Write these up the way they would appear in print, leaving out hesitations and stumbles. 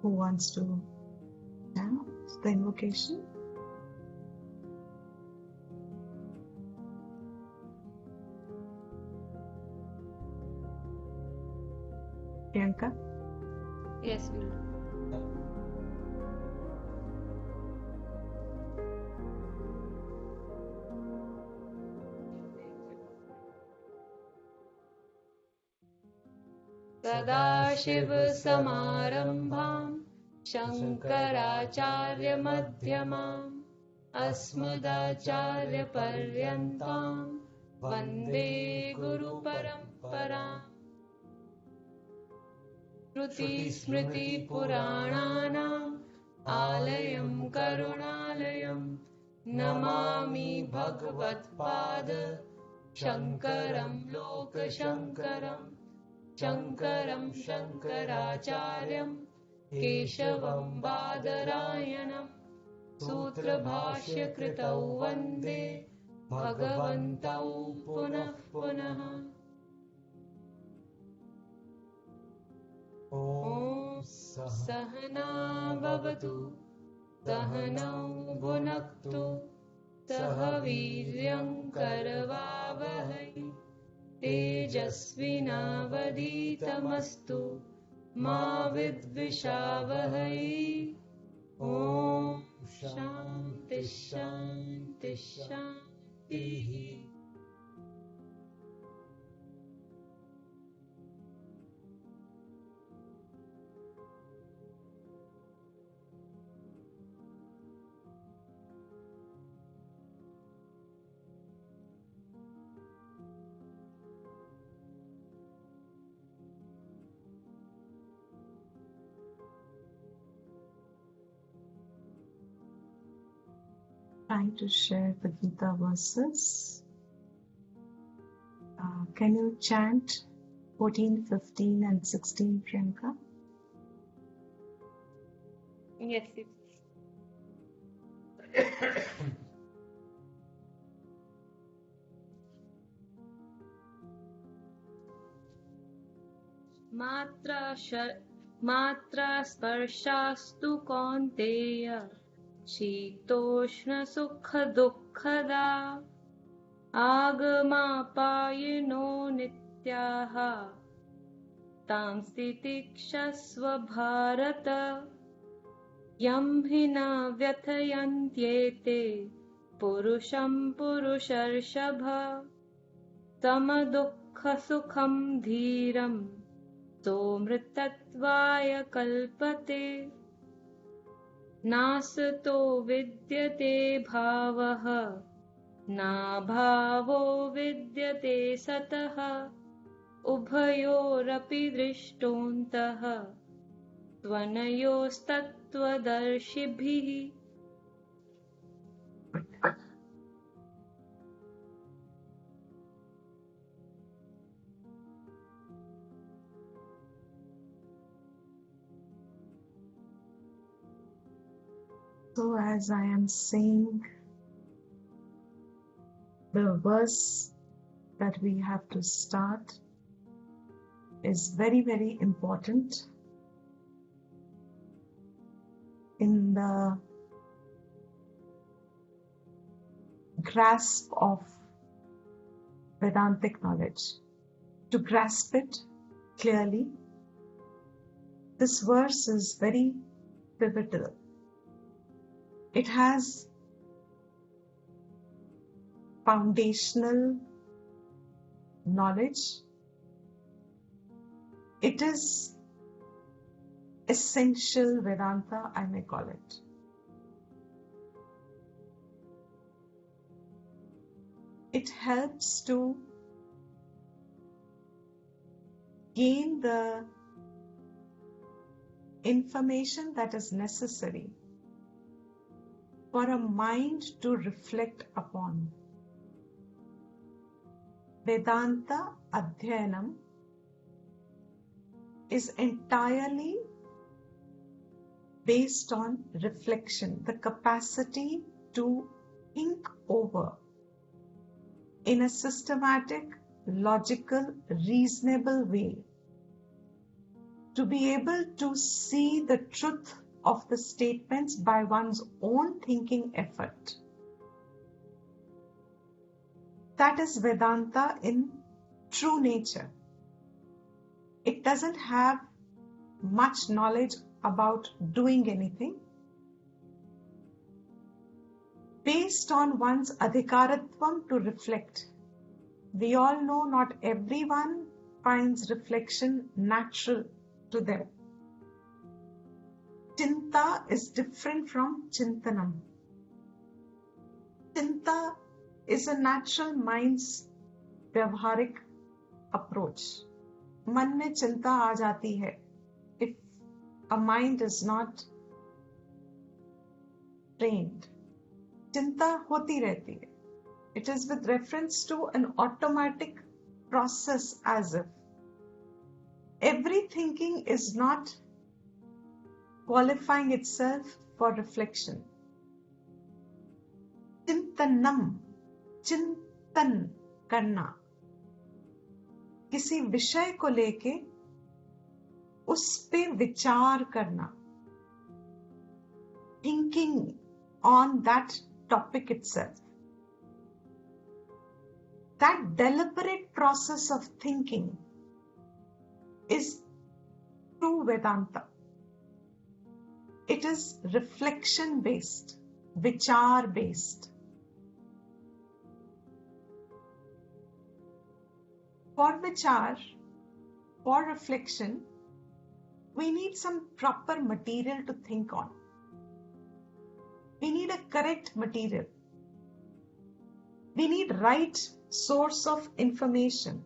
Who wants to chant the invocation? Priyanka? Yes, we'll do. सदाशिवसमारम्भाम् शङ्कराचार्यमध्यमाम् अस्मदाचार्यपर्यन्ताम् वन्दे गुरुपरम्पराम्। श्रुतिस्मृतिपुराणानाम् आलयम् करुणालयम् नमामि भगवत्पाद शङ्करम् लोकशङ्करम्। शङ्करम् शङ्कराचार्यम् केशवम् बादरायणम् सूत्रभाष्यकृतौ वन्दे भगवन्तौ पुनः पुनः। ॐ सहना भवतु सहनौ भुनक्तु सह वीर्यं करवावहै तेजस्विनावधीतमस्तु मा विद्विषावहै। ॐ शान्ति शान्ति शान्तिः। Trying to share the Gita verses. Can you chant 14, 15 and 16, Priyanka? Yes, yes. मात्रा स्पर्शास्तु कौन्तेय शीतोष्णसुखदुःखदा आगमापायिनो नित्याः तां स्थितिक्षस्व भारत। यं हि न व्यथयन्त्येते पुरुषं पुरुषर्षभ समदुःखसुखं धीरं सोऽमृतत्वाय कल्पते। नासतो विद्यते भावः नाभावो विद्यते सतः उभयोरपि दृष्टोऽन्तः त्वनयोस्तत्त्वदर्शिभिः। So as I am saying, the verse that we have to start is very, very important in the grasp of Vedantic knowledge. To grasp it clearly, this verse is very pivotal. It has foundational knowledge. It is essential Vedanta, I may call it. It helps to gain the information that is necessary for a mind to reflect upon. Vedanta Adhyanam is entirely based on reflection, the capacity to think over in a systematic, logical, reasonable way to be able to see the truth of the statements by one's own thinking effort. That is Vedanta in true nature. It doesn't have much knowledge about doing anything. Based on one's adhikaratvam to reflect. We all know not everyone finds reflection natural to them. Chinta is different from chintanam. Chinta is a natural mind's vyavharik approach. मन में चिंता आ जाती है if a mind is not trained. चिंता होती रहती है. It is with reference to an automatic process, as if every thinking is not qualifying itself for reflection. Chintanam, चिंतन करना, किसी विषय को लेके उस पे विचार करना, thinking on that topic itself. That deliberate process of thinking is true Vedanta. It is reflection based, vichar based. For vichar, for reflection, we need some proper material to think on. We need a correct material. We need right source of information.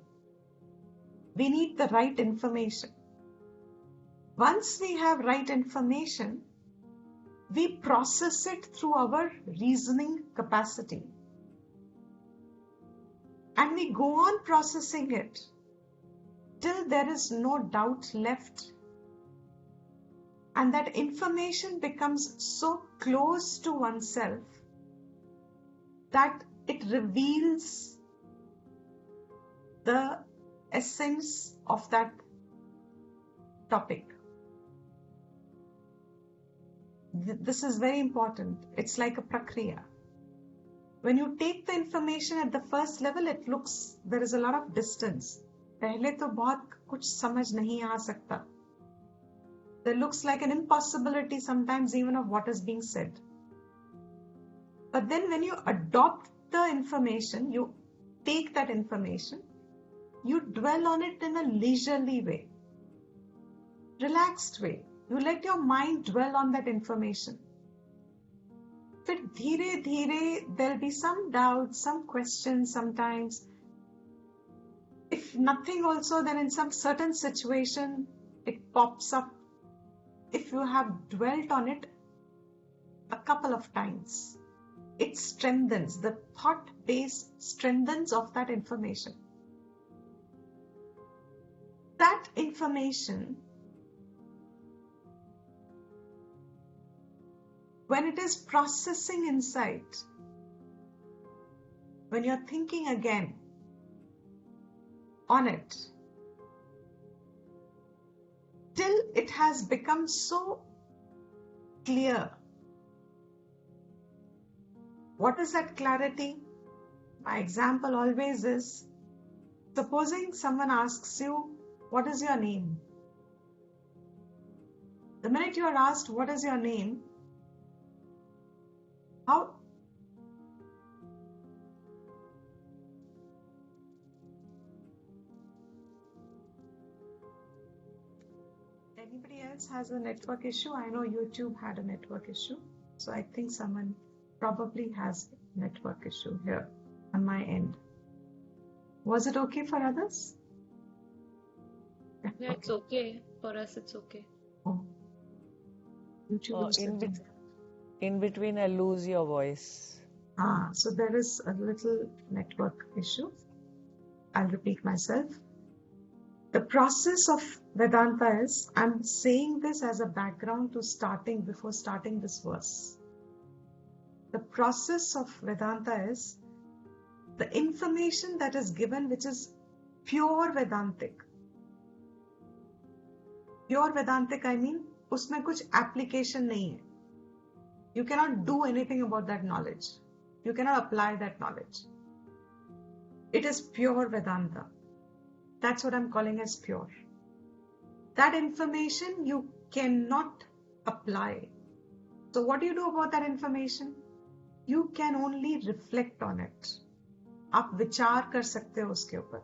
We need the right information. Once we have right information, we process it through our reasoning capacity. And we go on processing it till there is no doubt left. And that information becomes so close to oneself that it reveals the essence of that topic. This is very important. It's like a prakriya. When you take the information at the first level, it looks, there is a lot of distance. पहले तो बहुत कुछ समझ नहीं आ सकता. There looks like an impossibility sometimes even of what is being said. But then when you adopt the information, you take that information, you dwell on it in a leisurely way, relaxed way. You let your mind dwell on that information. But धीरे धीरे there'll be some doubts, some questions sometimes. If nothing also, then in some certain situation, it pops up. If you have dwelt on it a couple of times, it strengthens, the thought base strengthens of that information. That information, when it is processing inside, when you're thinking again on it, till it has become so clear. What is that clarity? My example always is, supposing someone asks you, what is your name? The minute you are asked, what is your name? How? Anybody else has a network issue? I know YouTube had a network issue. So I think someone probably has a network issue here on my end. Was it okay for others? Yeah, it's okay. For us, it's okay. Oh. YouTube is In between, I lose your voice. So there is a little network issue. I'll repeat myself. The process of Vedanta is, I'm saying this as a background to before starting this verse. The process of Vedanta is the information that is given, which is pure Vedantic. Pure Vedantic, I mean, उसमें कुछ application नहीं है. You cannot do anything about that knowledge. You cannot apply that knowledge. It is pure Vedanta. That's what I'm calling as pure. That information you cannot apply. So what do you do about that information? You can only reflect on it. आप विचार कर सकते हो उसके ऊपर.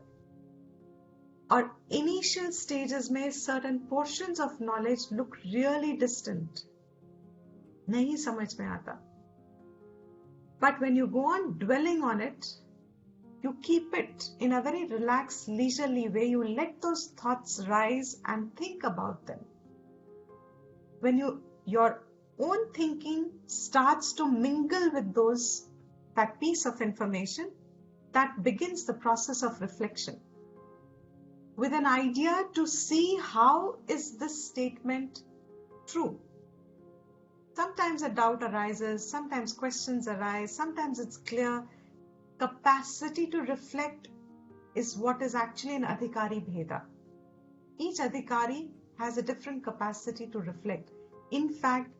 और initial stages में certain portions of knowledge look really distant. नहीं समझ में आता. But when you go on dwelling on it, you keep it in a very relaxed, leisurely way. You let those thoughts rise and think about them. When your own thinking starts to mingle with that piece of information, that begins the process of reflection. With an idea to see how is this statement true. Sometimes a doubt arises, sometimes questions arise, sometimes it's clear. Capacity to reflect is what is actually an adhikari bheda. Each adhikari has a different capacity to reflect. In fact,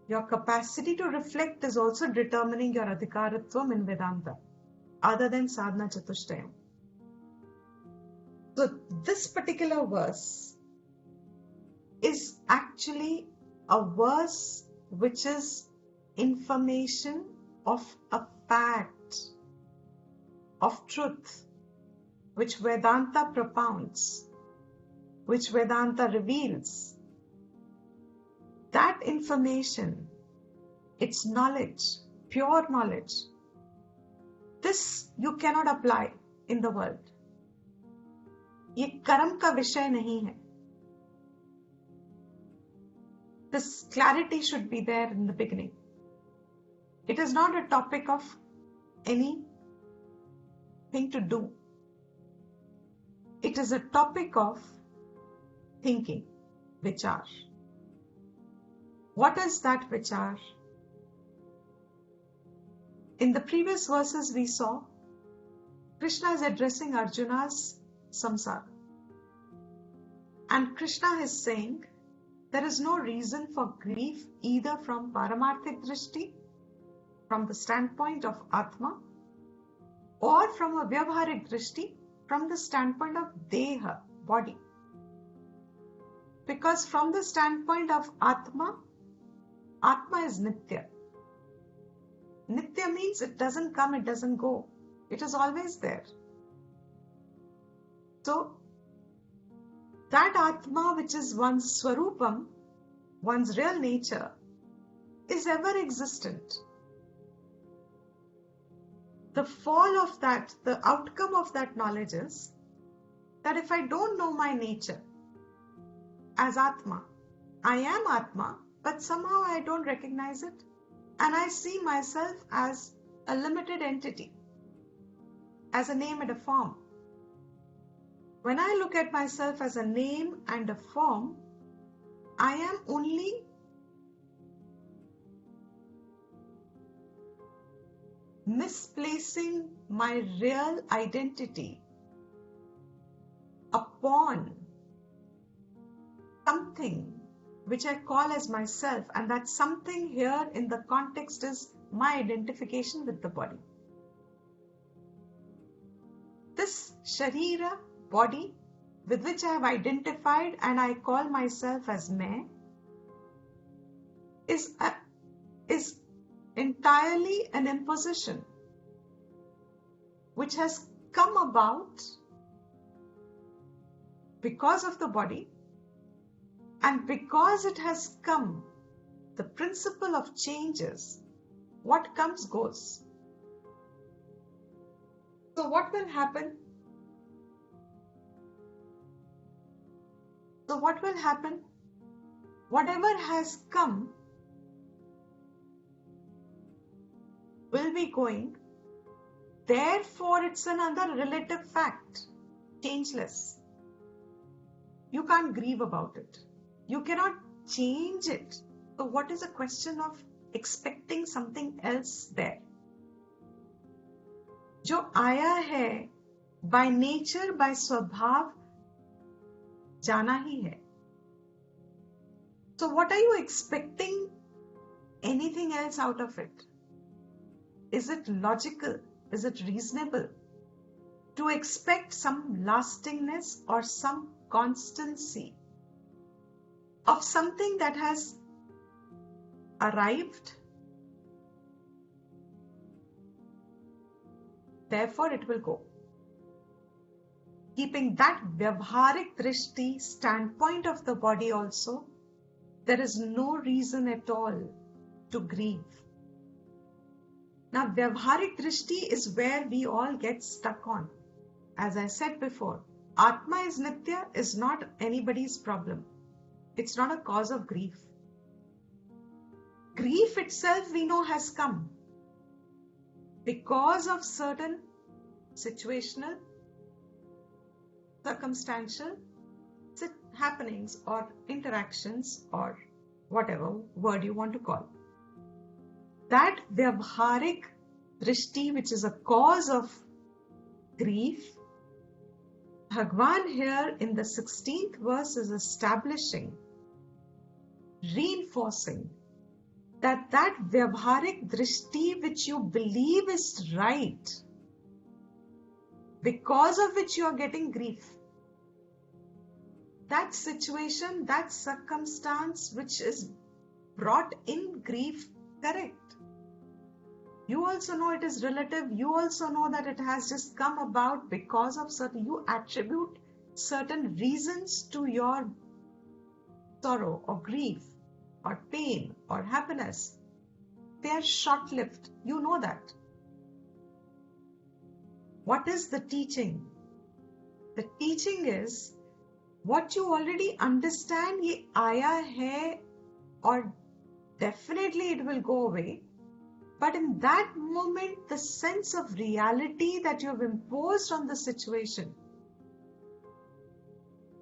your capacity to reflect is also determining your adhikaratvam in Vedanta, other than sadhana chatushtayam. So this particular verse is actually a verse which is information of a fact, of truth, which Vedanta propounds, which Vedanta reveals. That information, it's knowledge, pure knowledge. This you cannot apply in the world. ये कर्म का विषय नहीं है. This clarity should be there in the beginning. It is not a topic of anything to do. It is a topic of thinking, vichar. What is that vichar? In the previous verses we saw, Krishna is addressing Arjuna's samsara. And Krishna is saying, there is no reason for grief either from paramarthik drishti, from the standpoint of Atma, or from a vyavharik drishti, from the standpoint of deha, body. Because from the standpoint of Atma, Atma is nitya. Nitya means it doesn't come, it doesn't go. It is always there. So, that Atma which is one's swarupam, one's real nature, is ever existent. The fall of that, the outcome of that knowledge is that if I don't know my nature as Atma, I am Atma, but somehow I don't recognize it, and I see myself as a limited entity, as a name and a form. When I look at myself as a name and a form, I am only misplacing my real identity upon something which I call as myself, and that something here in the context is my identification with the body. This sharira, body, with which I have identified and I call myself as main, is entirely an imposition which has come about because of the body, and because it has come, the principle of changes, what comes goes. So what will happen? Whatever has come will be going. Therefore, it's another relative fact, changeless. You can't grieve about it. You cannot change it. So what is a question of expecting something else there? जो आया है, by nature, by स्वभाव, जाना ही है. So what are you expecting anything else out of it? Is it logical? Is it reasonable to expect some lastingness or some constancy of something that has arrived? Therefore, it will go. Keeping that vyavharik drishti standpoint of the body also, there is no reason at all to grieve. Now, vyavharik drishti is where we all get stuck on. As I said before, Atma is Nitya is not anybody's problem. It's not a cause of grief. Grief itself we know has come because of certain situational, circumstantial happenings or interactions or whatever word you want to call. That vyavharik drishti, which is a cause of grief, Bhagwan here in the 16th verse is establishing, reinforcing that vyavharik drishti which you believe is right, because of which you are getting grief, that situation, that circumstance which is brought in grief, correct. You also know it is relative. You also know that it has just come about because of certain, you attribute certain reasons to your sorrow or grief or pain or happiness. They are short-lived. You know that. What is the teaching? The teaching is what you already understand, ye aaya hai, or definitely it will go away. But in that moment, the sense of reality that you have imposed on the situation,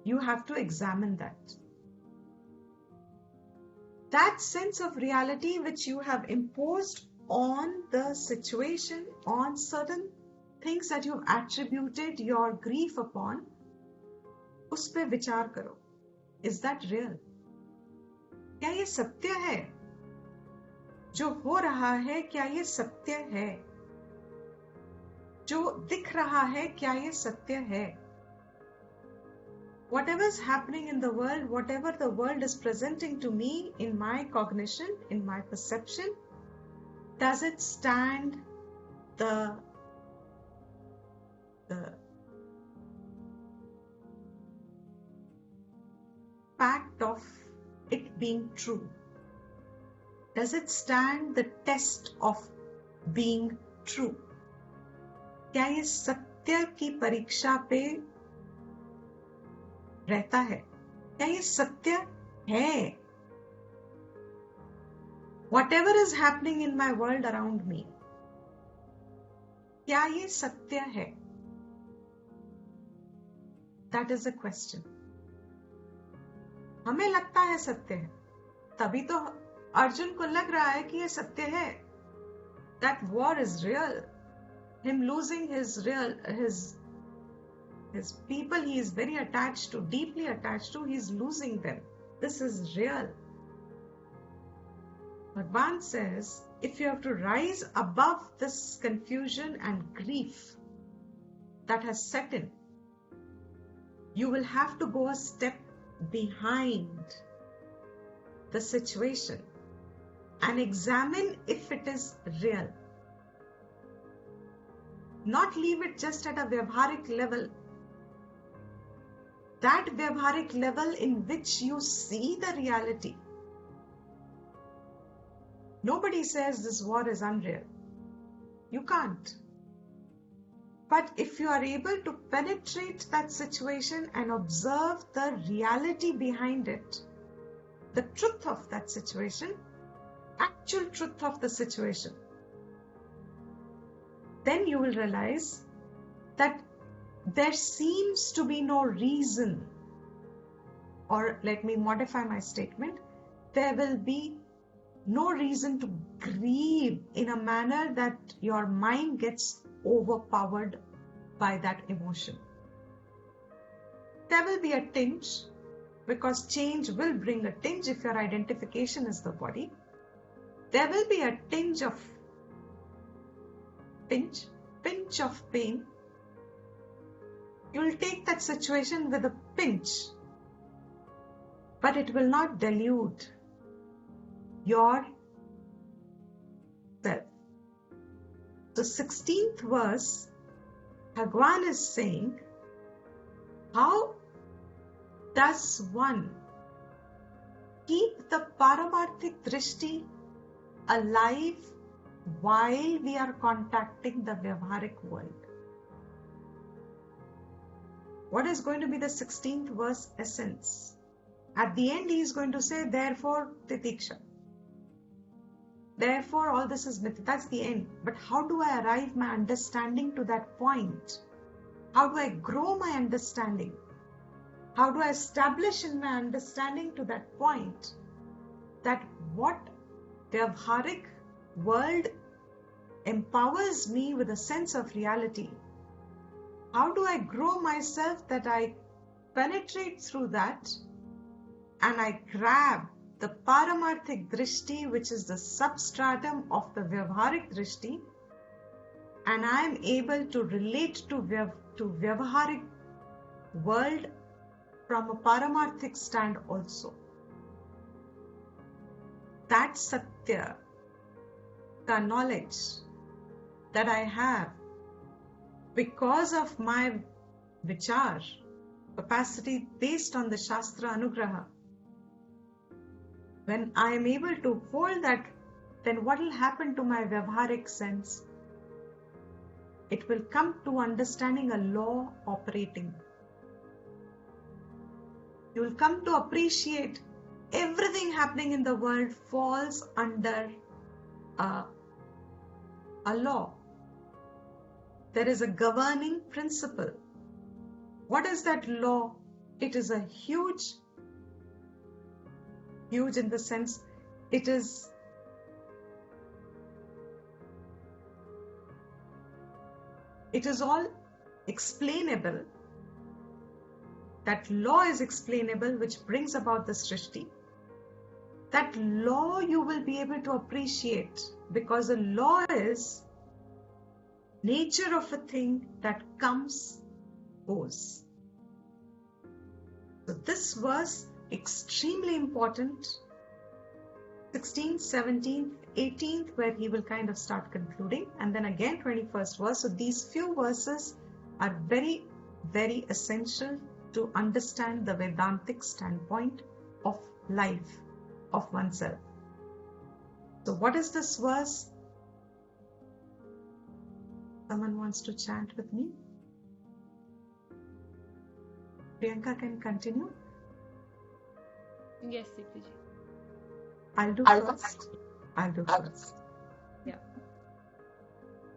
you have to examine that. That sense of reality which you have imposed on the situation, on certain things that you have attributed your grief upon, उस पे विचार करो. Is that real? क्या ये सत्य है? जो हो रहा है क्या ये सत्य है? जो दिख रहा है क्या ये सत्य है? Whatever is happening in the world, whatever the world is presenting to me in my cognition, in my perception, does it stand the fact of it being true? Does it stand the test of being true? क्या ये सत्य की परीक्षा पे रहता है? क्या ये सत्य है? Whatever is happening in my world around me, क्या ये सत्य है? That is a question. हमें लगता है सत्य है, तभी तो अर्जुन को लग रहा है कि ये सत्य है. That war is real. Him losing his people he is very attached to, deeply attached to, he is losing them. This is real. Bhagwan says, if you have to rise above this confusion and grief that has set in, you will have to go a step behind the situation and examine if it is real. Not leave it just at a vyavharik level. That vyavharik level in which you see the reality. Nobody says this war is unreal. You can't. But if you are able to penetrate that situation and observe the reality behind it, the truth of that situation, actual truth of the situation, then you will realize that there seems to be no reason, or let me modify my statement, there will be no reason to grieve in a manner that your mind gets overpowered by that emotion. There will be a tinge, because change will bring a tinge if your identification is the body. There will be a pinch of pain. You will take that situation with a pinch, but it will not dilute your self. The 16th verse, Bhagwan is saying, how does one keep the Paramarthik Drishti alive while we are contacting the Vyavaharik world? What is going to be the 16th verse essence? At the end, he is going to say, therefore, titiksha. Therefore, all this is myth. That's the end. But how do I arrive my understanding to that point? How do I grow my understanding? How do I establish in my understanding to that point that what Vyavaharik world empowers me with a sense of reality? How do I grow myself that I penetrate through that and I grab the Paramarthik Drishti, which is the substratum of the Vyavaharik Drishti, and I am able to relate to Vyavaharik world from a Paramarthik stand also. That Satya, the knowledge that I have because of my vichar capacity based on the Shastra Anugraha, when I am able to hold that, then what will happen to my Vyavaharik sense? It will come to understanding a law operating. You will come to appreciate everything happening in the world falls under a law. There is a governing principle. What is that law? It is a huge in the sense it is all explainable. That law is explainable, which brings about the Srishti. That law you will be able to appreciate because the law is nature of a thing that comes, goes. So this verse extremely important. 16th, 17th, 18th, where he will kind of start concluding, and then again 21st verse. So these few verses are very, very essential to understand the Vedantic standpoint of life, of oneself. So what is this verse? Someone wants to chant with me? Priyanka can continue. Yes, Sipiji. I'll do first. Yeah.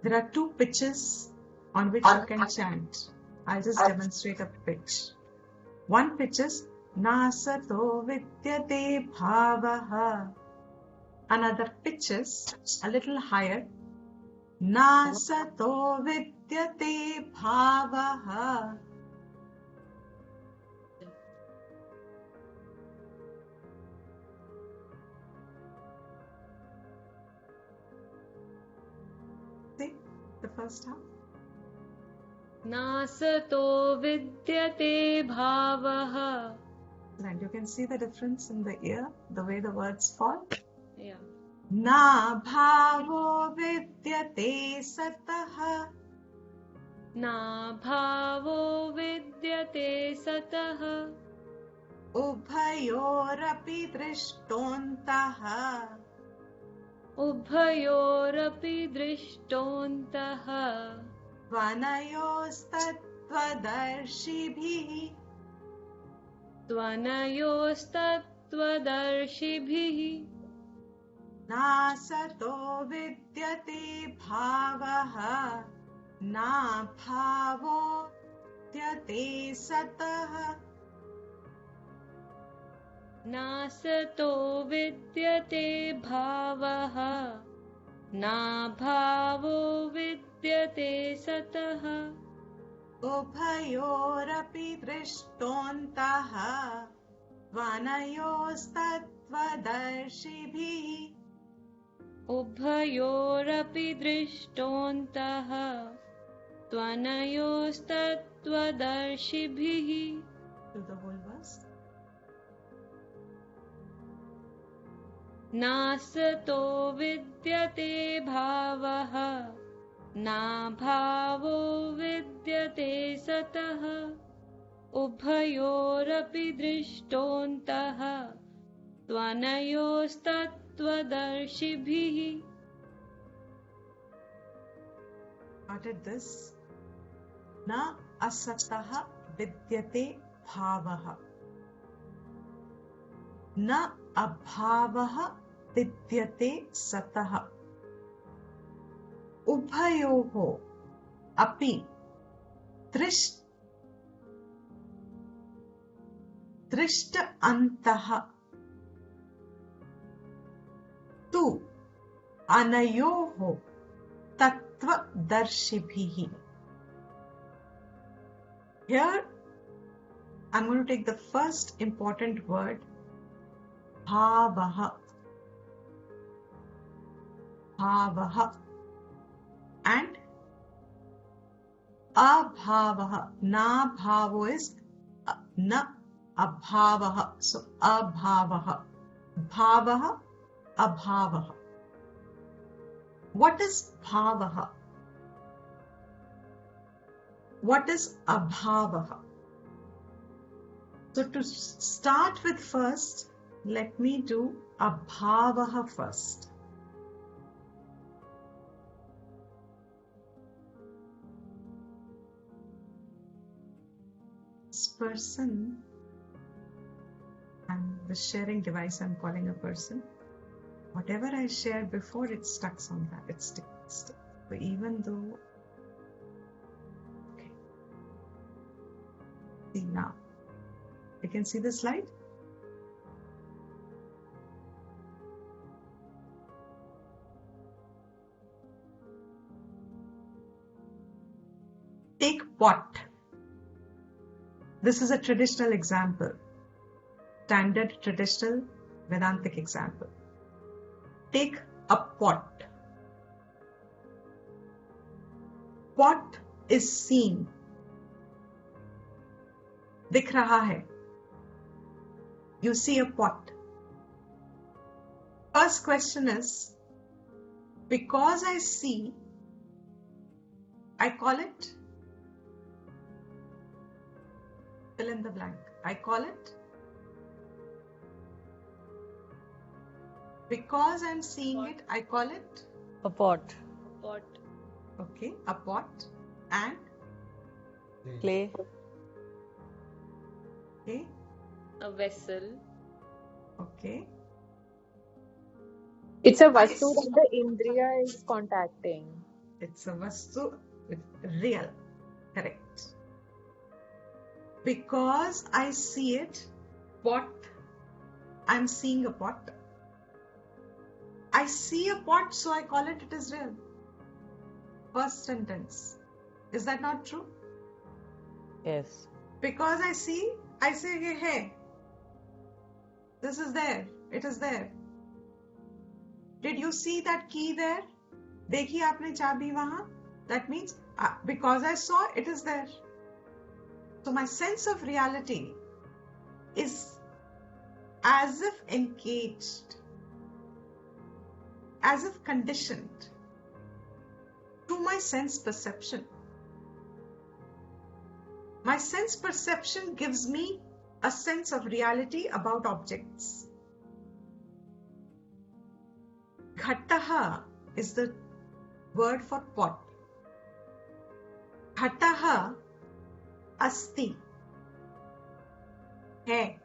There are two pitches on which you can chant. I'll just demonstrate a pitch. One pitch is Nasato Vidyate Bhavaha. Another pitch is a little higher. Nasato Vidyate Bhavaha. See the first half. Nasato vidyate bhavaha. And you can see the difference in the ear, the way the words fall. Yeah. Na bhavo vidyate sataha. Na bhavo vidyate sataha. Ubhayorapi drishtontaha. Ubhayorapi drishtontaha. Tvanayostattvadarshibhihi. Tvanayostattvadarshibhihi. Nasato vidyate bhavaha. Na bhavo vidyate sataha. Nasato vidyate bhavaha. Na bhavo vidyate sataha. Ubhayorapi drishtontaha. त्वनयोस्तत्त्वदर्शिभिः उभयोरपि दृष्टोऽन्तः त्वनयोस्तत्त्वदर्शिभिः. To the whole verse. नासतो विद्यते भावः नाभावो विद्यते सतः उभयोरपि दृष्टोऽन्तः त्वनयोस्तत्त्वदर्शिभिः. Started this. Na asataha vidyate bhavaha. Na abhavaha vidyate sataha. Ubhayoho api drishta antaha tu anayoho tattvadarshibhihi. Here, I'm going to take the first important word, bhavaha. Bhavaha. And abhavaha. Na bhavo is na abhavaha. So, abhavaha. Bhavaha, abhavaha. What is bhavaha? What is abhavaha? So to start with first, let me do abhavaha first. This person, and the sharing device I'm calling a person, whatever I shared before, it stuck on that. It sticks. So even though, okay. See now, you can see the slide. Take pot. This is a traditional example, standard traditional Vedantic example. Take a pot. Pot is seen. दिख रहा है. You see a pot. First question is, because I see, I call it, fill in the blank. I call it, because I'm seeing it, I call it A pot. Pot. okay, a pot. And Clay. okay, A vessel. okay, It's a vastu that the Indriya is contacting. it's a vastu, it's real, correct. Because I see it, pot, I'm seeing a pot. I see a pot, so I call it is real. First sentence. Is that not true? Yes. Because I see, I say, hey, this is there, it is there. Did you see that key there? देखी आपने चाबी वहां? That means because I saw, it is there. So my sense of reality is as if engaged, as if conditioned to my sense perception. My sense perception gives me a sense of reality about objects. Ghataha is the word for pot. Ghataha asti hai.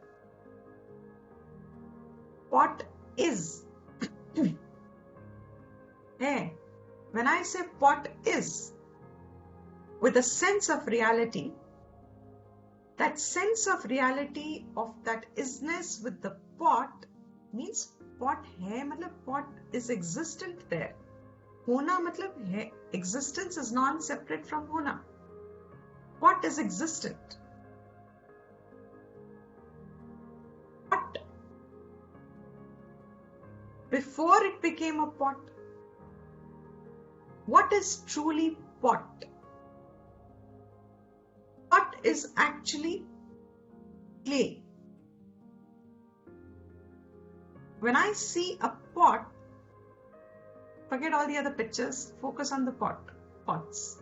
Pot is hai. When I say pot is, with a sense of reality, that sense of reality of that isness with the pot means pot hai, matlab pot is existent there. Hona matlab hai, existence is non-separate from hona. Pot is existent. before it became a pot. What is truly pot? Pot is actually clay. When I see a pot, forget all the other pictures, focus on the pots.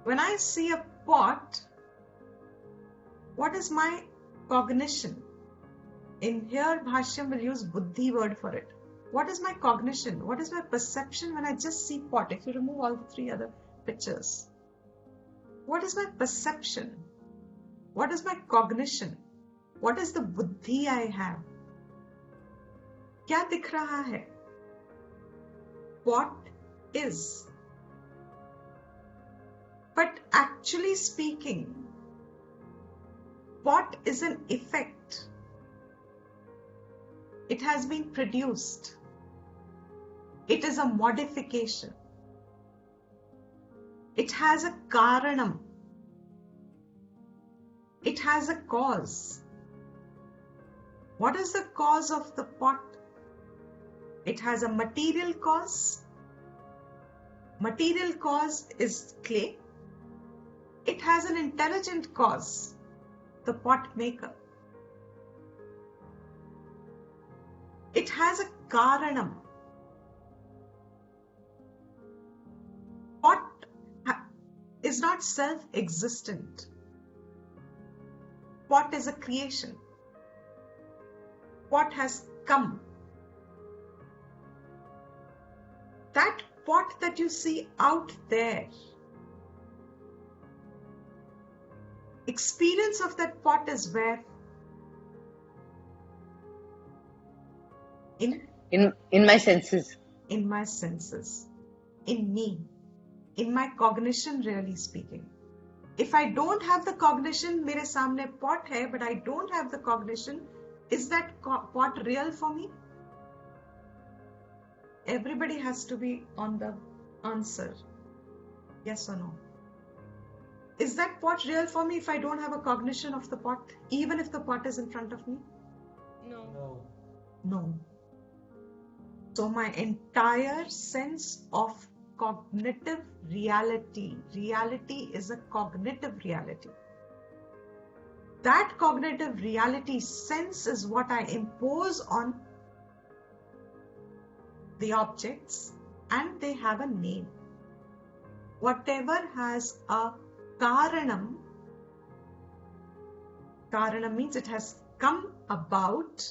When I see a pot, what is my cognition? In here, Bhashyam will use buddhi word for it. What is my cognition? What is my perception when I just see pot? If you remove all the three other pictures, what is my perception? What is my cognition? What is the buddhi I have? क्या दिख रहा है? Pot is. But actually speaking, pot is an effect. It has been produced. It is a modification. It has a karanam. It has a cause. What is the cause of the pot? It has a material cause. Material cause is clay. It has an intelligent cause, the pot maker. It has a karanam. Pot is not self-existent. Pot is a creation. Pot has come. That pot that you see out there, experience of that pot is where? In my senses. In my senses. In me. In my cognition, really speaking. If I don't have the cognition, मेरे सामने pot है, but I don't have the cognition, is that pot real for me? Everybody has to be on the answer. Yes or no? Is that pot real for me if I don't have a cognition of the pot, even if the pot is in front of me? No. No. So my entire sense of cognitive reality is a cognitive reality. That cognitive reality sense is what I impose on the objects, and they have a name. Whatever has a karanam means it has come about,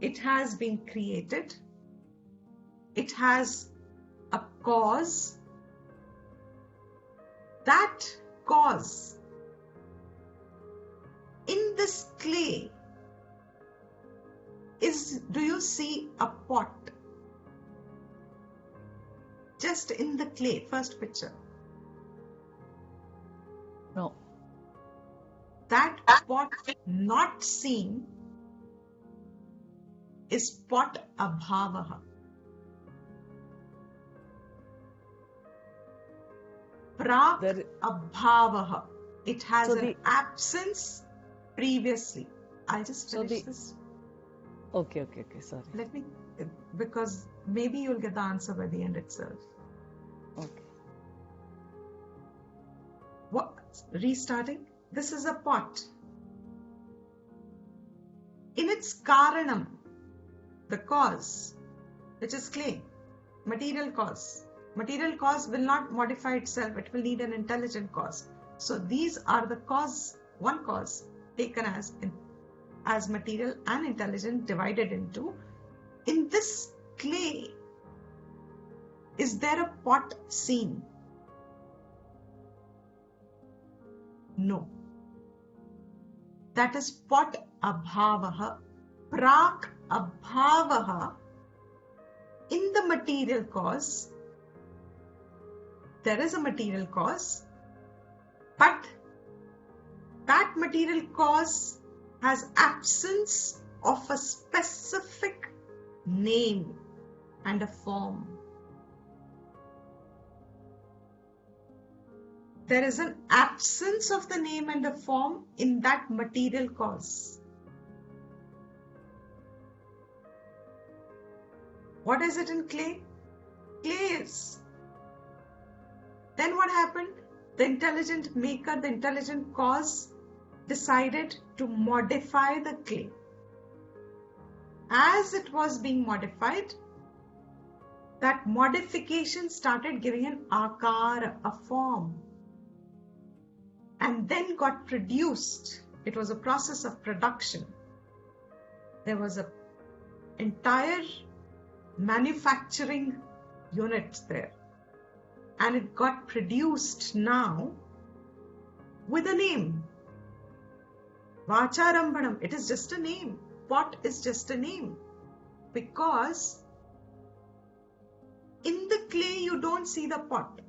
it has been created, it has a cause. That cause in this clay is, do you see a pot? Just in the clay, first picture. No. That pot not seen is pot abhavaha. Prak abhavaha. It has So an absence previously. I'll just finish this. Okay, sorry. Let me, because maybe you'll get the answer by the end itself. Okay. What? Restarting. This is a pot. In its karanam, the cause, which is clay, material cause. Material cause will not modify itself. It will need an intelligent cause. So these are the cause, one cause taken as material and intelligent divided into. In this clay, is there a pot seen? No. That is pot abhavaha. Prak abhavaha. In the material cause, there is a material cause, but that material cause has absence of a specific name and a form. There is an absence of the name and the form in that material cause. What is it in clay? Clay is. Then what happened? The intelligent maker, the intelligent cause decided to modify the clay. As it was being modified, that modification started giving an akar, a form, and then got produced. It was a process of production. There was an entire manufacturing unit there, and it got produced now with a name. Vacharambhanam, it is just a name. Pot is just a name, because in the clay you don't see the pot.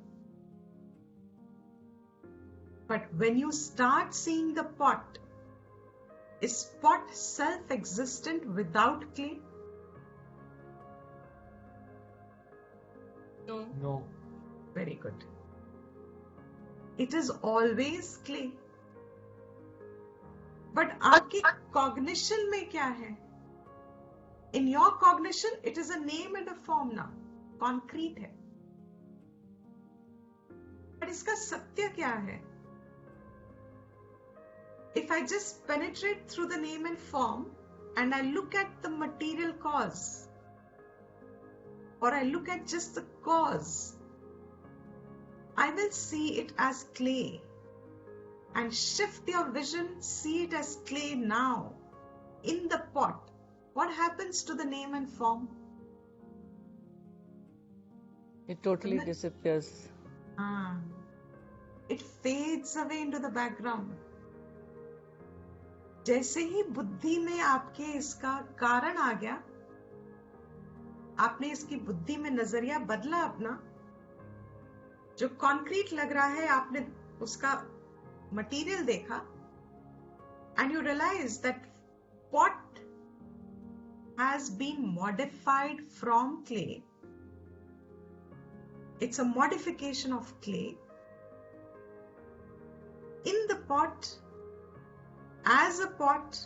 But when you start seeing the pot, is pot self-existent without clay? No. No. Very good. It is always clay. But आपके cognition में क्या है? In your cognition, it is a name and a form now. Concrete है. But इसका सत्य क्या है? If I just penetrate through the name and form and I look at the material cause, or I look at just the cause, I will see it as clay. And shift your vision, see it as clay now, in the pot. What happens to the name and form? It totally disappears. It fades away into the background. जैसे ही बुद्धि में आपके इसका कारण आ गया, आपने इसकी बुद्धि में नजरिया बदला अपना, जो कॉन्क्रीट लग रहा है आपने उसका मटीरियल देखा, and you realize that pot has been modified from clay. It's a modification of clay. In the pot, as a pot,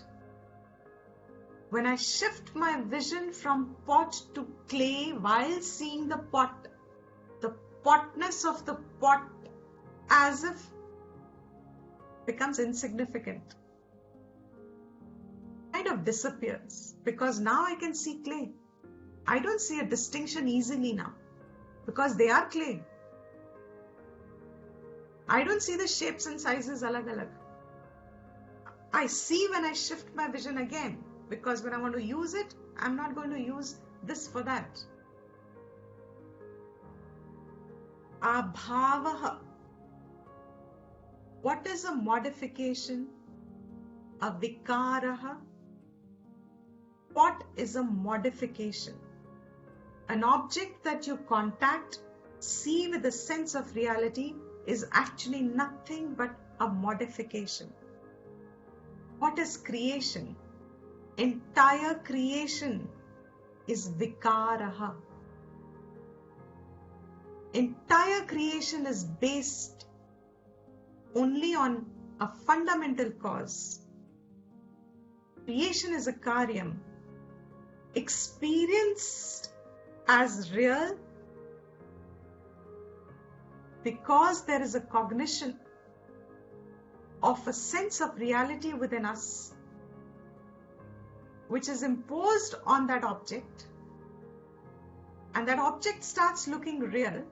when I shift my vision from pot to clay while seeing the pot, the potness of the pot as if becomes insignificant, kind of disappears, because now I can see clay. I don't see a distinction easily now because they are clay. I don't see the shapes and sizes alag-alag. I see when I shift my vision again, because when I want to use it, I'm not going to use this for that. Abhavaha. What is a modification? A vikaraha. What is a modification? An object that you contact, see with a sense of reality, is actually nothing but a modification. What is creation? Entire creation is vikaraha. Entire creation is based only on a fundamental cause. Creation is a karyam, experienced as real because there is a cognition of a sense of reality within us, which is imposed on that object, and that object starts looking real.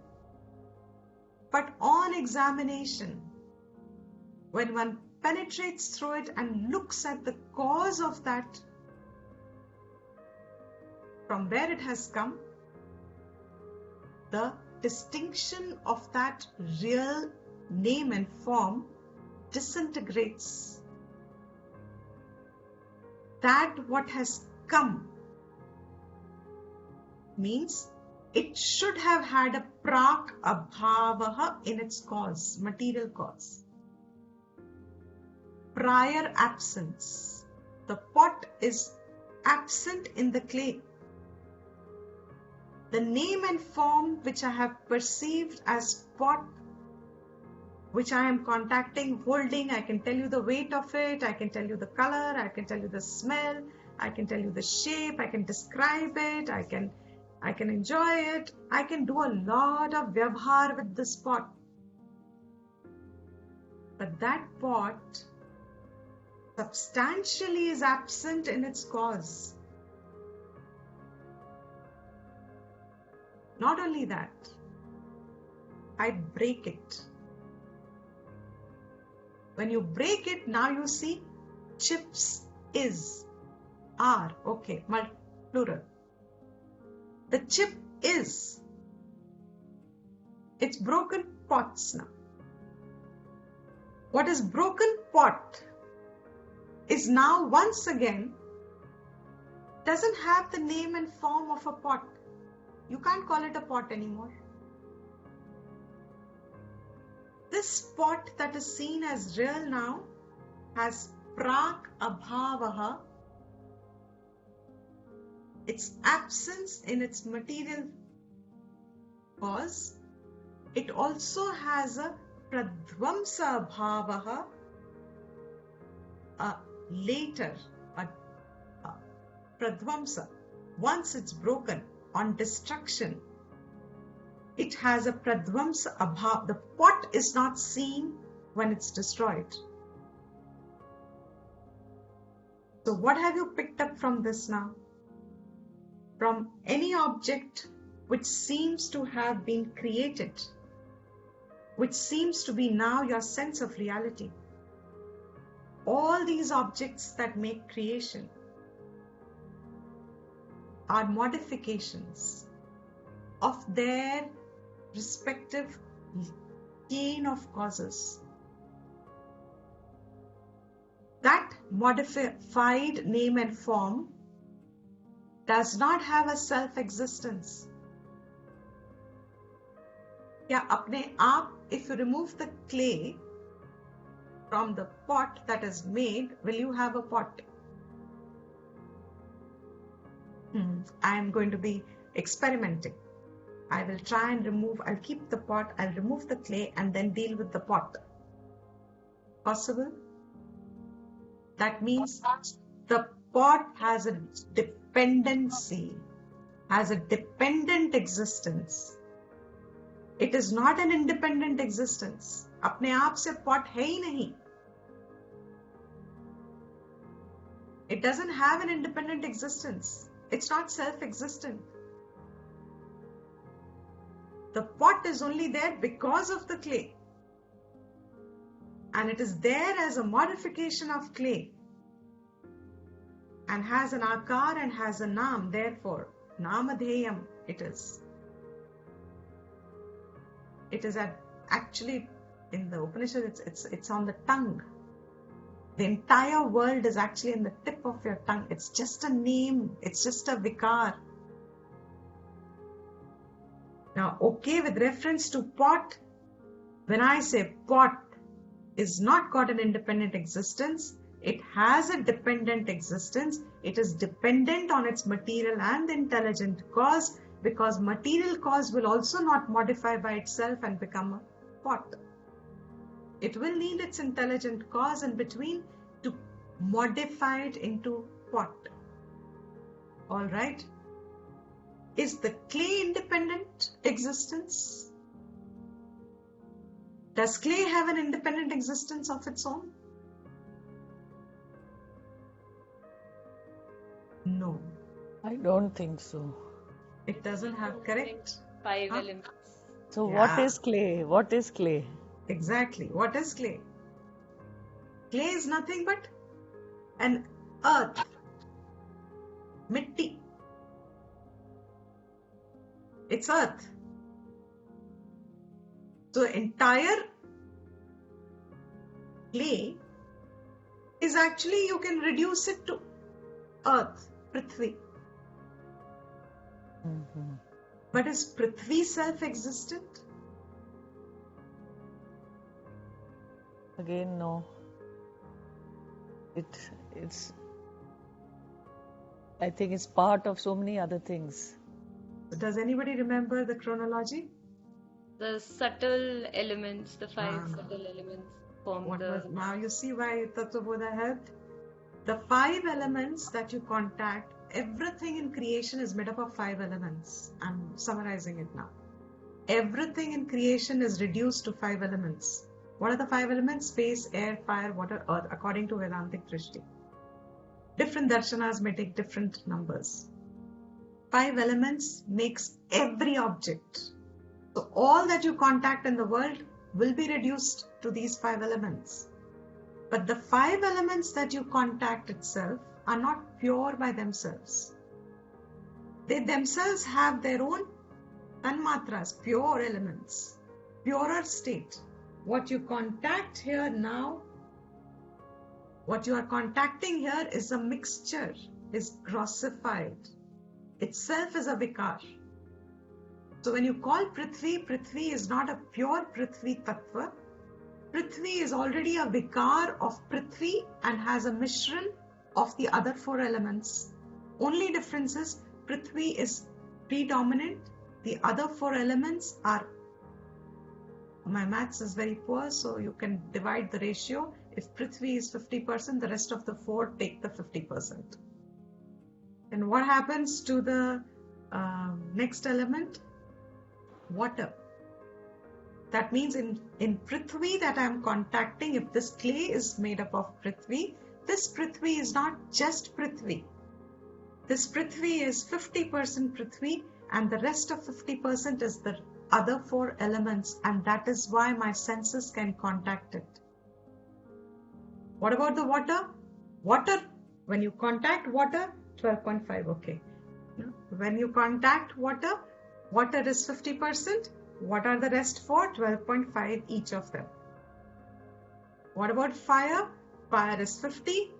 But on examination, when one penetrates through it and looks at the cause of that, from where it has come, the distinction of that real name and form disintegrates. That what has come means it should have had a prak abhavaha in its cause, material cause. Prior absence. The pot is absent in the clay. The name and form which I have perceived as pot, which I am contacting, holding, I can tell you the weight of it, I can tell you the color, I can tell you the smell, I can tell you the shape, I can describe it, I can I can enjoy it, I can do a lot of vyavhar with this pot. But that pot substantially is absent in its cause. Not only that, I break it. When you break it, now you see chips are, okay, plural. The chip is. It's broken pots now. What is broken pot is now once again doesn't have the name and form of a pot. You can't call it a pot anymore. This pot that is seen as real now has prak abhavaha, its absence in its material cause. It also has a pradvamsa bhavaha, later, a pradvamsa. Once it's broken, on destruction, it has a pradvamsa abhav. The pot is not seen when it's destroyed. So what have you picked up from this now? From any object which seems to have been created, which seems to be now your sense of reality. All these objects that make creation are modifications of their respective chain of causes. That modified name and form does not have a self-existence. Yeah, apne aap, if you remove the clay from the pot that is made, will you have a pot? I am going to be experimenting. I will try and I'll keep the pot, I'll remove the clay and then deal with the pot. Possible? That means the pot has a dependency, has a dependent existence. It is not an independent existence. अपने आप से pot है ही नहीं. It doesn't have an independent existence. It's not self-existent. The pot is only there because of the clay. And it is there as a modification of clay. And has an akar and has a naam, therefore, namadheyam it is. It is actually in the Upanishad, it's on the tongue. The entire world is actually in the tip of your tongue. It's just a name. It's just a vikar. Now, okay, with reference to pot, when I say pot is not got an independent existence, it has a dependent existence. It is dependent on its material and intelligent cause, because material cause will also not modify by itself and become a pot. It will need its intelligent cause in between to modify it into pot. All right. Is the clay independent existence? Does clay have an independent existence of its own? No. I don't think so. It doesn't have, correct? 5 elements. So Yeah. what is clay? What is clay? Exactly. What is clay? Clay is nothing but an earth, mitti. It's earth. So entire clay is actually, you can reduce it to earth, Prithvi. Mhm. But is Prithvi self-existent? Again, no. It's. I think it's part of so many other things. Does anybody remember the chronology? The subtle elements, the 5 Ah. subtle elements form What the. was, now you see why Tattvaboda helped. The 5 elements that you contact everything in creation is made up of 5 elements. I'm summarizing it now. Everything in creation is reduced to 5 elements. What are the 5 elements? Space, air, fire, water, earth, according to Vedantic Drishti. Different darshanas may take different numbers. 5 elements makes every object. So all that you contact in the world will be reduced to these 5 elements. But the 5 elements that you contact itself are not pure by themselves. They themselves have their own tanmatras, pure elements, purer state. What you contact here now, what you are contacting here is a mixture, is grossified. Itself is a vikar. So when you call Prithvi, Prithvi is not a pure Prithvi tattva. Prithvi is already a vikar of Prithvi and has a mishran of the other 4 elements. Only difference is Prithvi is predominant. The other 4 elements are, my maths is very poor, so you can divide the ratio. If Prithvi is 50%, the rest of the 4 take the 50%. And what happens to the next element? Water. That means in Prithvi that I am contacting, if this clay is made up of Prithvi, this Prithvi is not just Prithvi. This Prithvi is 50% Prithvi and the rest of 50% is the other 4 elements, and that is why my senses can contact it. What about the water? Water, when you contact water, 12.5, okay. When you contact water, water is 50%. What are the rest 4? 12.5 each of them. What about fire? Fire is 50.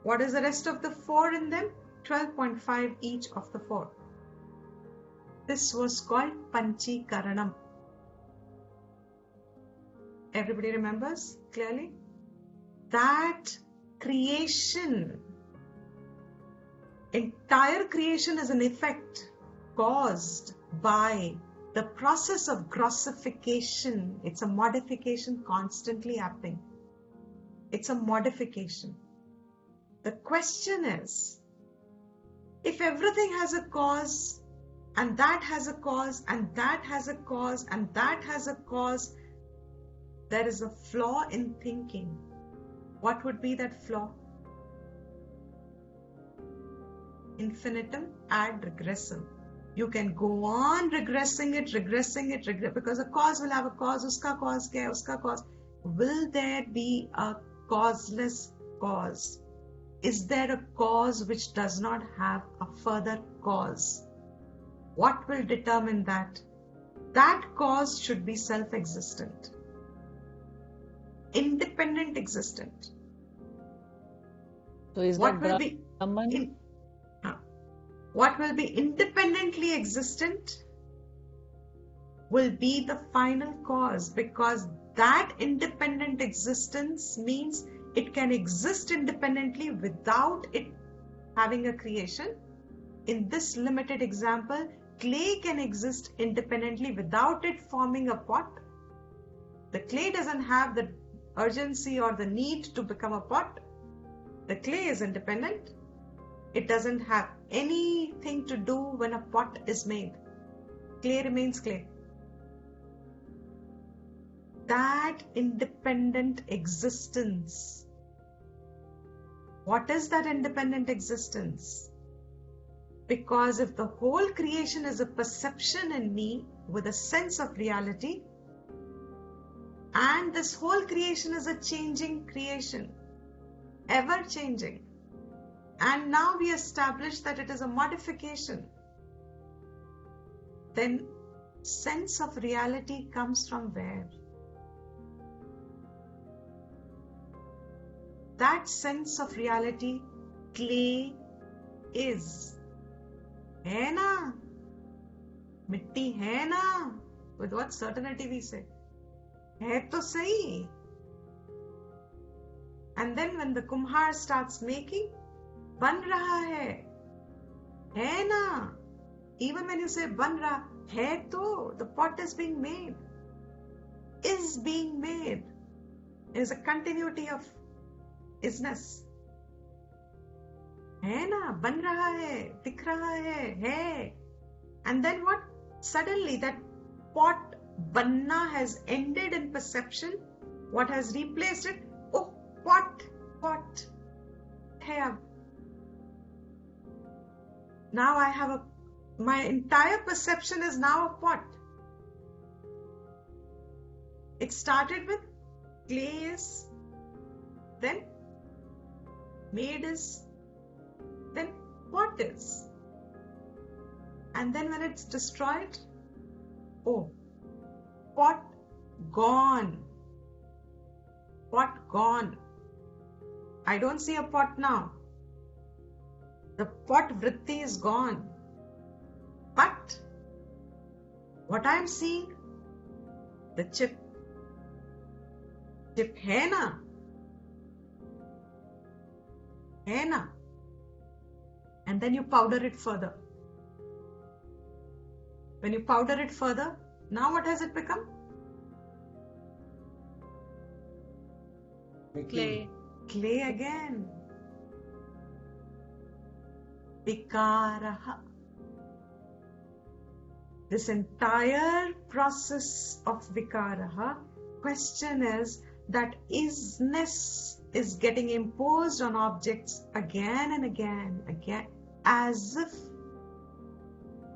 What is the rest of the 4 in them? 12.5 each of the 4. This was called Panchikaranam. Everybody remembers clearly? That creation, entire creation is an effect caused by the process of grossification. It's a modification constantly happening. It's a modification. The question is, if everything has a cause, and that has a cause, and that has a cause, and that has a cause, there is a flaw in thinking. What would be that flaw? Infinitum ad regressum. You can go on regressing it, because a cause will have a cause. Uska cause kya hai? Uska cause. Will there be a causeless cause? Is there a cause which does not have a further cause? What will determine that? That cause should be self-existent, independent existent. So is What that will be Brahman? What will be independently existent will be the final cause, because that independent existence means it can exist independently without it having a creation. In this limited example, clay can exist independently without it forming a pot. The clay doesn't have the urgency or the need to become a pot. The clay is independent. It doesn't have anything to do when a pot is made. Clay remains clay. That independent existence. What is that independent existence? Because if the whole creation is a perception in me with a sense of reality, and this whole creation is a changing creation, ever changing, and now we establish that it is a modification, then sense of reality comes from where? That sense of reality, clay is. है ना? मिट्टी है ना? With what certainty we say? है तो सही. And then when the kumhar starts making, बन रहा है ना? Even when you say बन रहा है तो, the pot is being made, is being made. There is a continuity of isness. है ना, बन रहा है, दिख रहा है. And then what? Suddenly that pot banna has ended in perception. What has replaced it? Oh, pot hai ab. Now I have my entire perception is now a pot. It started with clay is, then made is, then pot is. And then when it's destroyed, oh, pot gone. Pot gone. I don't see a pot now. The pot vritti is gone. But what I am seeing, the chip. Chip hai na? Hai na? And then you powder it further. When you powder it further, now what has it become? Clay. Clay again. Vikaraha. This entire process of vikaraha, question is that isness is getting imposed on objects again and again, as if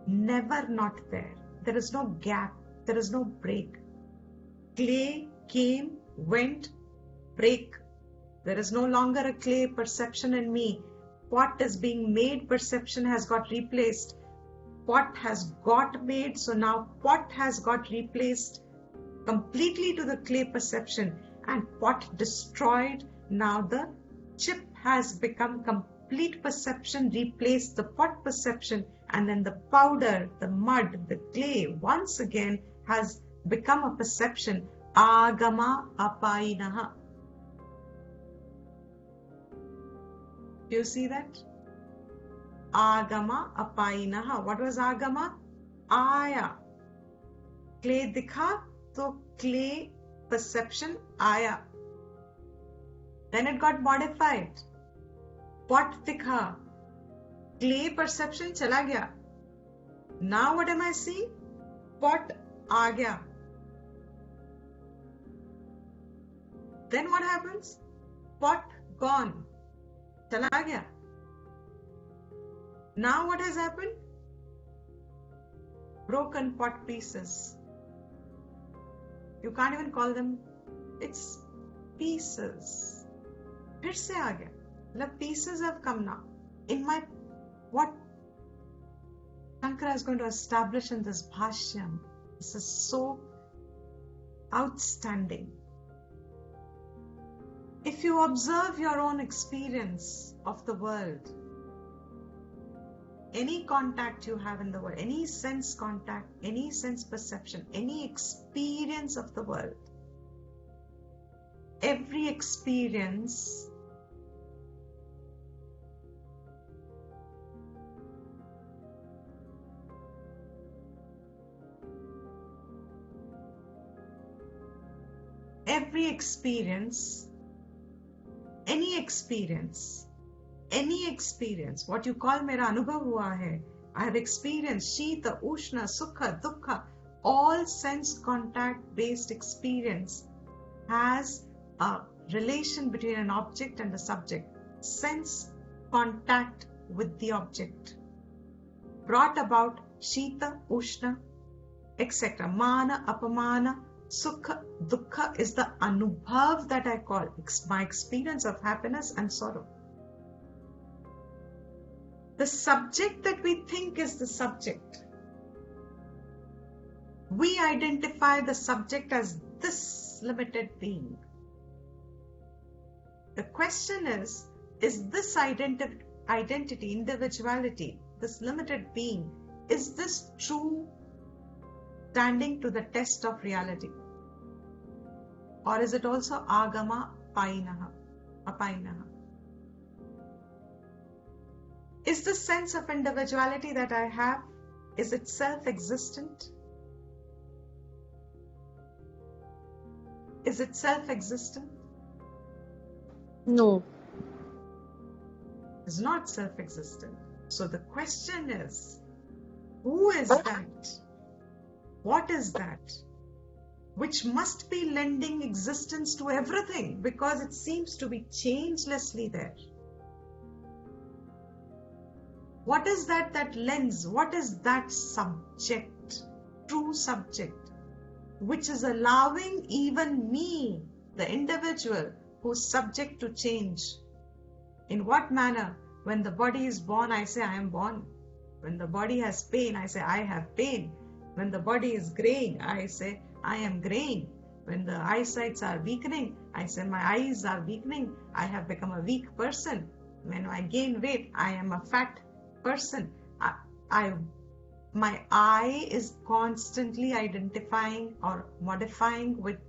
never not there. There is no gap, there is no break. Clay came, went, break. There is no longer a clay perception in me. Pot is being made, perception has got replaced. Pot has got made, so now pot has got replaced completely to the clay perception, and pot destroyed. Now the chip has become complete perception, replaced the pot perception, and then the powder, the mud, the clay once again has become a perception. Agama apainaha. Do you see that? Agama apainaha. What was agama? Aya. Clay dikha, so clay perception aya. Then it got modified. Pot dikha. Clay perception chala gaya. Now what am I seeing? Pot aa gaya. Then what happens? Pot gone. Chala gaya. Now what has happened? Broken pot pieces. You can't even call them, it's pieces. Phir se aa gaya. The pieces have come now. In my, what Shankara is going to establish in this bhashyam, this is so outstanding. If you observe your own experience of the world, any contact you have in the world, any sense contact, any sense perception, any experience of the world, every experience any experience, what you call mera anubhav hua hai, I have experienced shita, ushna, sukha, dukkha, all sense contact based experience has a relation between an object and a subject. Sense contact with the object brought about shita, ushna, etc. Mana, apamana, sukha, dukkha is the anubhav that I call. It's my experience of happiness and sorrow. The subject that we think is the subject, we identify the subject as this limited being. The question is this identity, individuality, this limited being, is this true, standing to the test of reality? Or is it also agama apainaha? Is the sense of individuality that I have, is it self-existent? Is it self-existent? No. is not self-existent. So the question is, who is that? What is that? Which must be lending existence to everything because it seems to be changelessly there. What is that lens? What is that subject, true subject, which is allowing even me, the individual, who's subject to change? In what manner? When the body is born, I say I am born. When the body has pain, I say I have pain. When the body is graying, I say I am graying. When the eyesights are weakening, I say my eyes are weakening. I have become a weak person. When I gain weight, I am a fat person. My I is constantly identifying or modifying with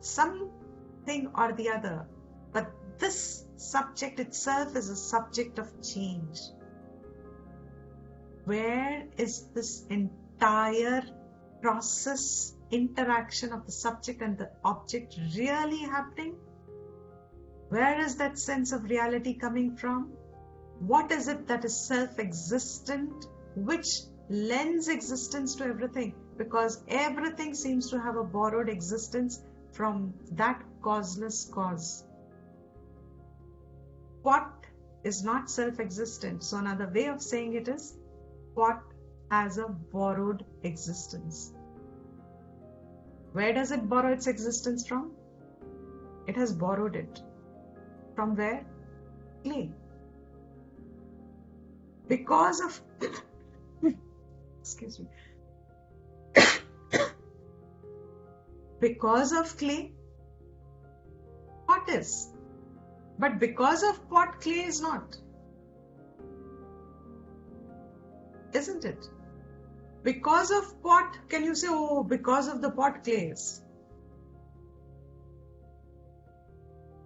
something or the other. But this subject itself is a subject of change. Where is this entire process, interaction of the subject and the object really happening? Where is that sense of reality coming from? What is it that is self-existent, which lends existence to everything? Because everything seems to have a borrowed existence from that causeless cause. What is not self-existent? So another way of saying it is, what has a borrowed existence? Where does it borrow its existence from? It has borrowed it. From where? Clay. Because of excuse me. Because of clay, pot is. But because of pot, clay is not. Isn't it? Because of pot, can you say, oh, because of the pot, clay is?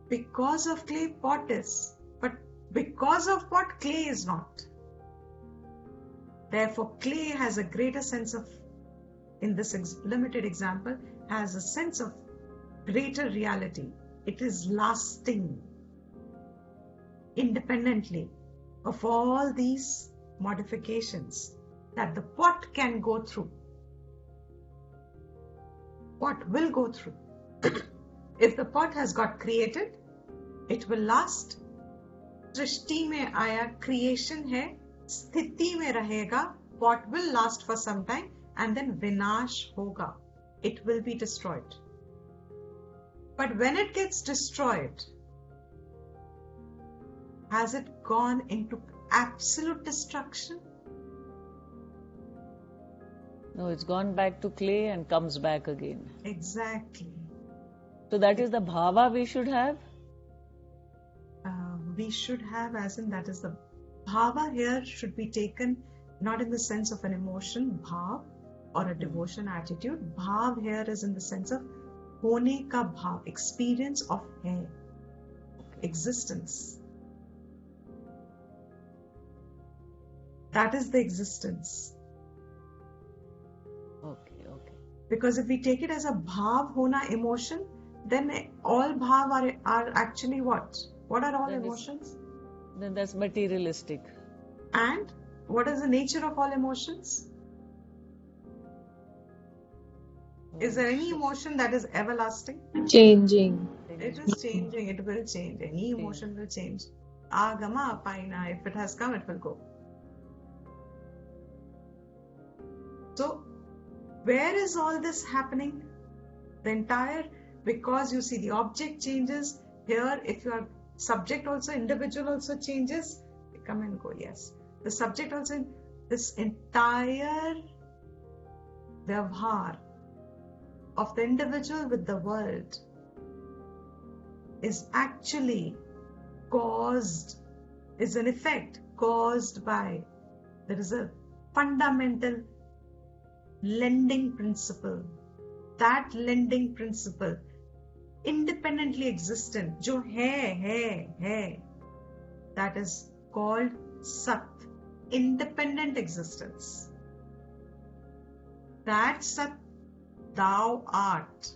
Because of clay, pot is. But because of pot, clay is not. Therefore, clay has a greater sense of, in this limited example, has a sense of greater reality. It is lasting independently of all these modifications that the pot can go through. Pot will go through. If the pot has got created, it will last. सृष्टि में आया, creation है, स्थिति में रहेगा, pot will last for some time and then vinash होगा. It will be destroyed. But when it gets destroyed, has it gone into absolute destruction? No, it's gone back to clay and comes back again. Exactly. So that is the bhava we should have? We should have, as in that is the bhava here should be taken not in the sense of an emotion, bhav, or a devotion attitude. Bhav here is in the sense of hone ka bhav, experience of hai, existence. That is the existence. Okay. Because if we take it as a bhav, hona, emotion, then all bhav are actually what? What are all emotions? Then that's materialistic. And what is the nature of all emotions? Is there any emotion that is everlasting? Changing. It is changing. It will change. Any emotion will change. Agama, apaina. If it has come, it will go. So, where is all this happening? The entire, because you see the object changes. Here, if you are subject also, individual also changes. They come and go, yes. The subject also, this entire vyavhar of the individual with the world is actually caused, is an effect caused by, there is a fundamental lending principle. That lending principle, independently existent, जो है, that is called Sat, independent existence. That Sat, thou art.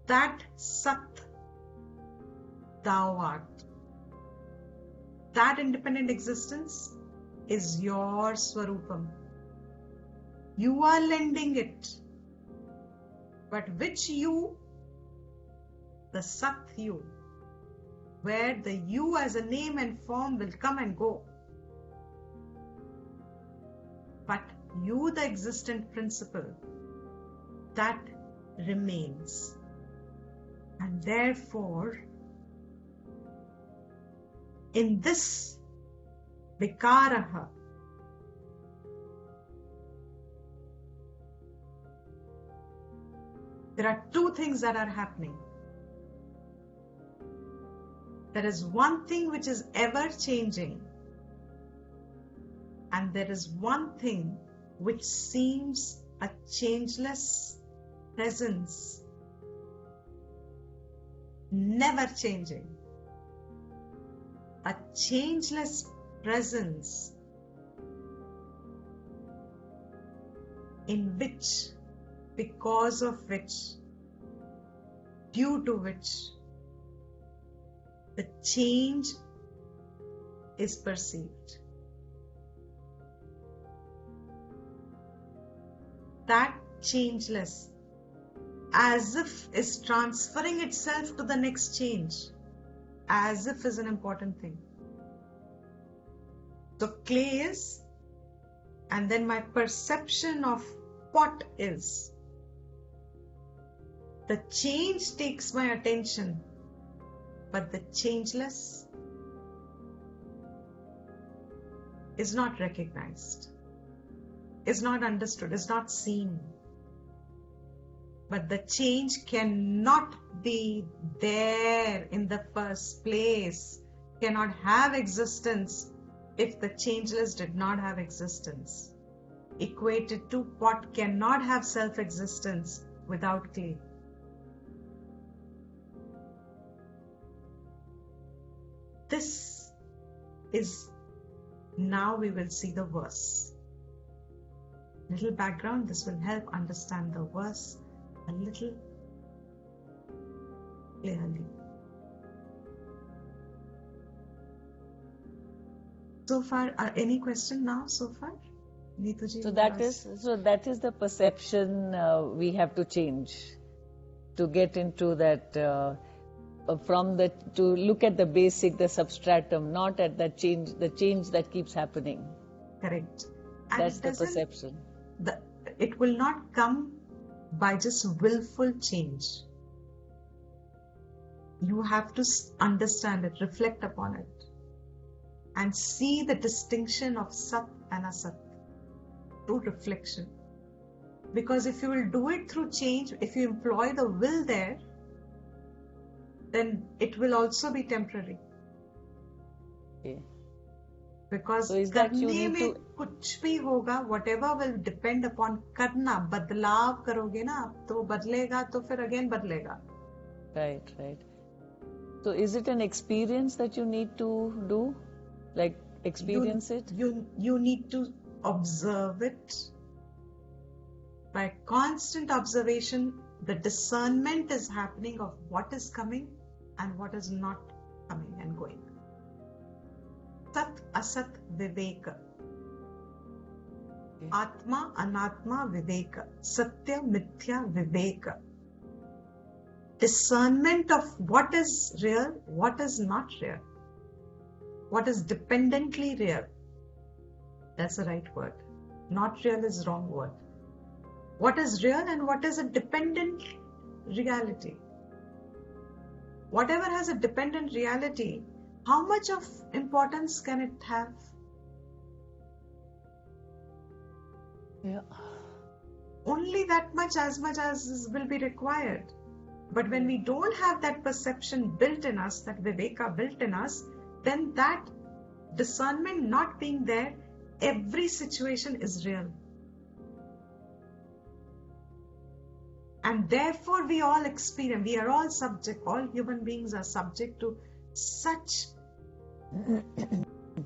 that Sat thou art. That independent existence is your Swarupam. You are lending it. But which you? The Sat you, where the you as a name and form will come and go. But you, the existent principle, that remains. And therefore, in this vikaraha, there are two things that are happening. There is one thing which is ever changing, and there is one thing which seems a changeless presence, never changing. A changeless presence in which, because of which, due to which, the change is perceived. That changeless, as if, is transferring itself to the next change. As if is an important thing. So clay is, and then my perception of pot is. The change takes my attention, but the changeless is not recognized, is not understood, is not seen. But the change cannot be there in the first place, cannot have existence if the changeless did not have existence. Equated to pot cannot have self-existence without clay. This is, now we will see the verse. Little background, this will help understand the verse a little clearly. So far, any question now so far? Neetuji, So that is the perception we have to change to get into that to look at the basic, the substratum, not at the change that keeps happening. Correct. And That's the perception. It will not come by just willful change. You have to understand it, reflect upon it, and see the distinction of Sat and Asat through reflection. Because if you will do it through change, if you employ the will there, then it will also be temporary. Okay. Because So is that you करने need में to- कुछ भी होगा, whatever will depend upon करना, बदलाव करोगे ना, तो बदलेगा, तो फिर again बदलेगा. Right. So is it an experience that you need to do? Like experience it? You need to observe it. By constant observation, the discernment is happening of what is coming and what is not coming and going. Sat Asat Viveka. Atma Anatma Viveka. Satya Mithya Viveka. Discernment of what is real, what is not real. What is dependently real. That's the right word. Not real is wrong word. What is real and what is a dependent reality. Whatever has a dependent reality, how much of importance can it have? Yeah. Only that much as will be required. But when we don't have that perception built in us, that viveka built in us, then that discernment not being there, every situation is real. And therefore we all experience, we are all subject, all human beings are subject to such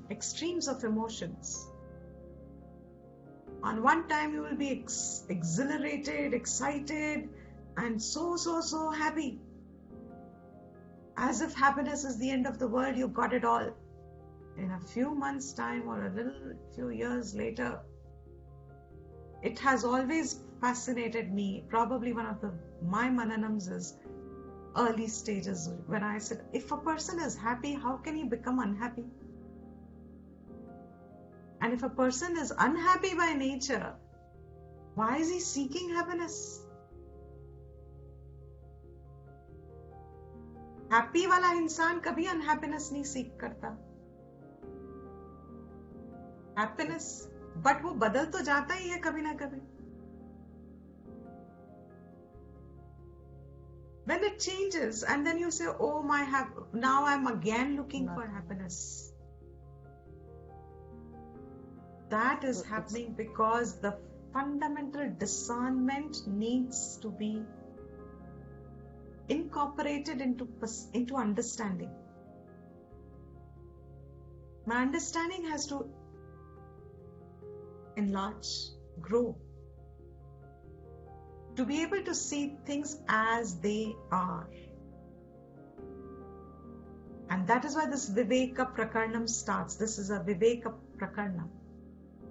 extremes of emotions. On one time you will be exhilarated, excited, and so happy. As if happiness is the end of the world, you got it all. In a few months' time or few years later, it has always fascinated me. Probably one of my mananams is early stages when I said, if a person is happy, how can he become unhappy? And if a person is unhappy by nature, why is he seeking happiness? Happy वाला इंसान कभी unhappiness नहीं सीख करता. Happiness, but वो बदल तो जाता ही है कभी ना कभी. When it changes and then you say, oh now I'm again looking for happiness. That is happening because the fundamental discernment needs to be incorporated into understanding. My understanding has to enlarge, grow, to be able to see things as they are. And that is why this Viveka Prakarnam starts. This is a Viveka Prakarnam.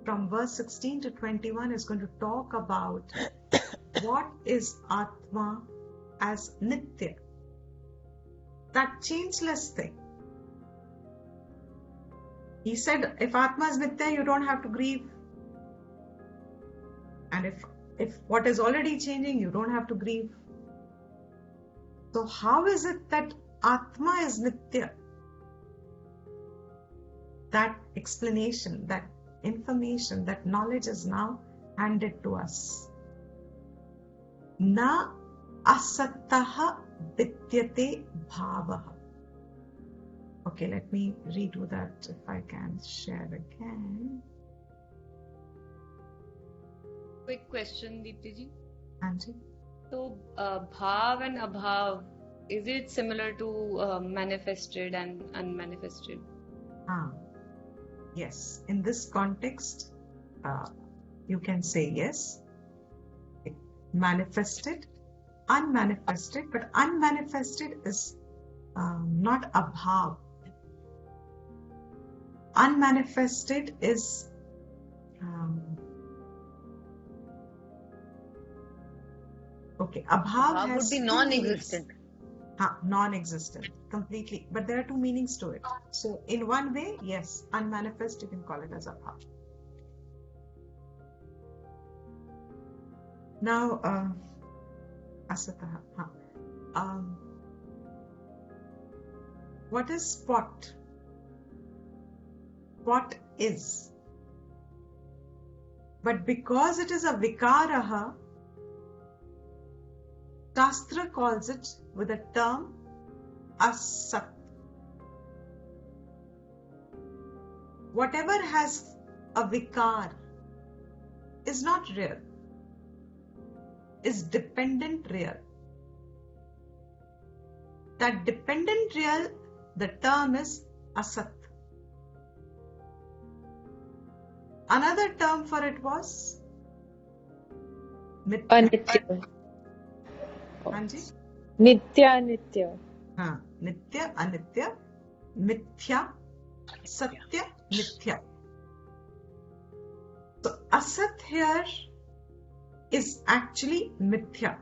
From verse 16 to 21 is going to talk about what is Atma as Nitya, that changeless thing. He said, if Atma is Nitya, you don't have to grieve. And if what is already changing, you don't have to grieve. So how is it that Atma is Nitya? That explanation, that information, that knowledge is now handed to us. Na asattaha vidyate bhavaha. Okay, let me redo that if I can share again. Quick question, Deepti ji. Anji? So, bhav and abhav, is it similar to manifested and unmanifested? Yes. In this context, you can say yes. Manifested, unmanifested, but unmanifested is not abhav. Unmanifested is abhav has would be non-existent. Non-existent, completely. But there are two meanings to it. So, in one way, yes, unmanifest, you can call it as abhav. Now, asataha. What is spot? What is? But because it is a vikaraha, Shastra calls it with a term ASAT. Whatever has a vikar is not real, is dependent real. That dependent real, the term is ASAT. Another term for it was Mithya. Anitya. Anji? Nitya. Nitya, Anitya, Mithya, Satya, Mithya. So, Asat here is actually Mithya.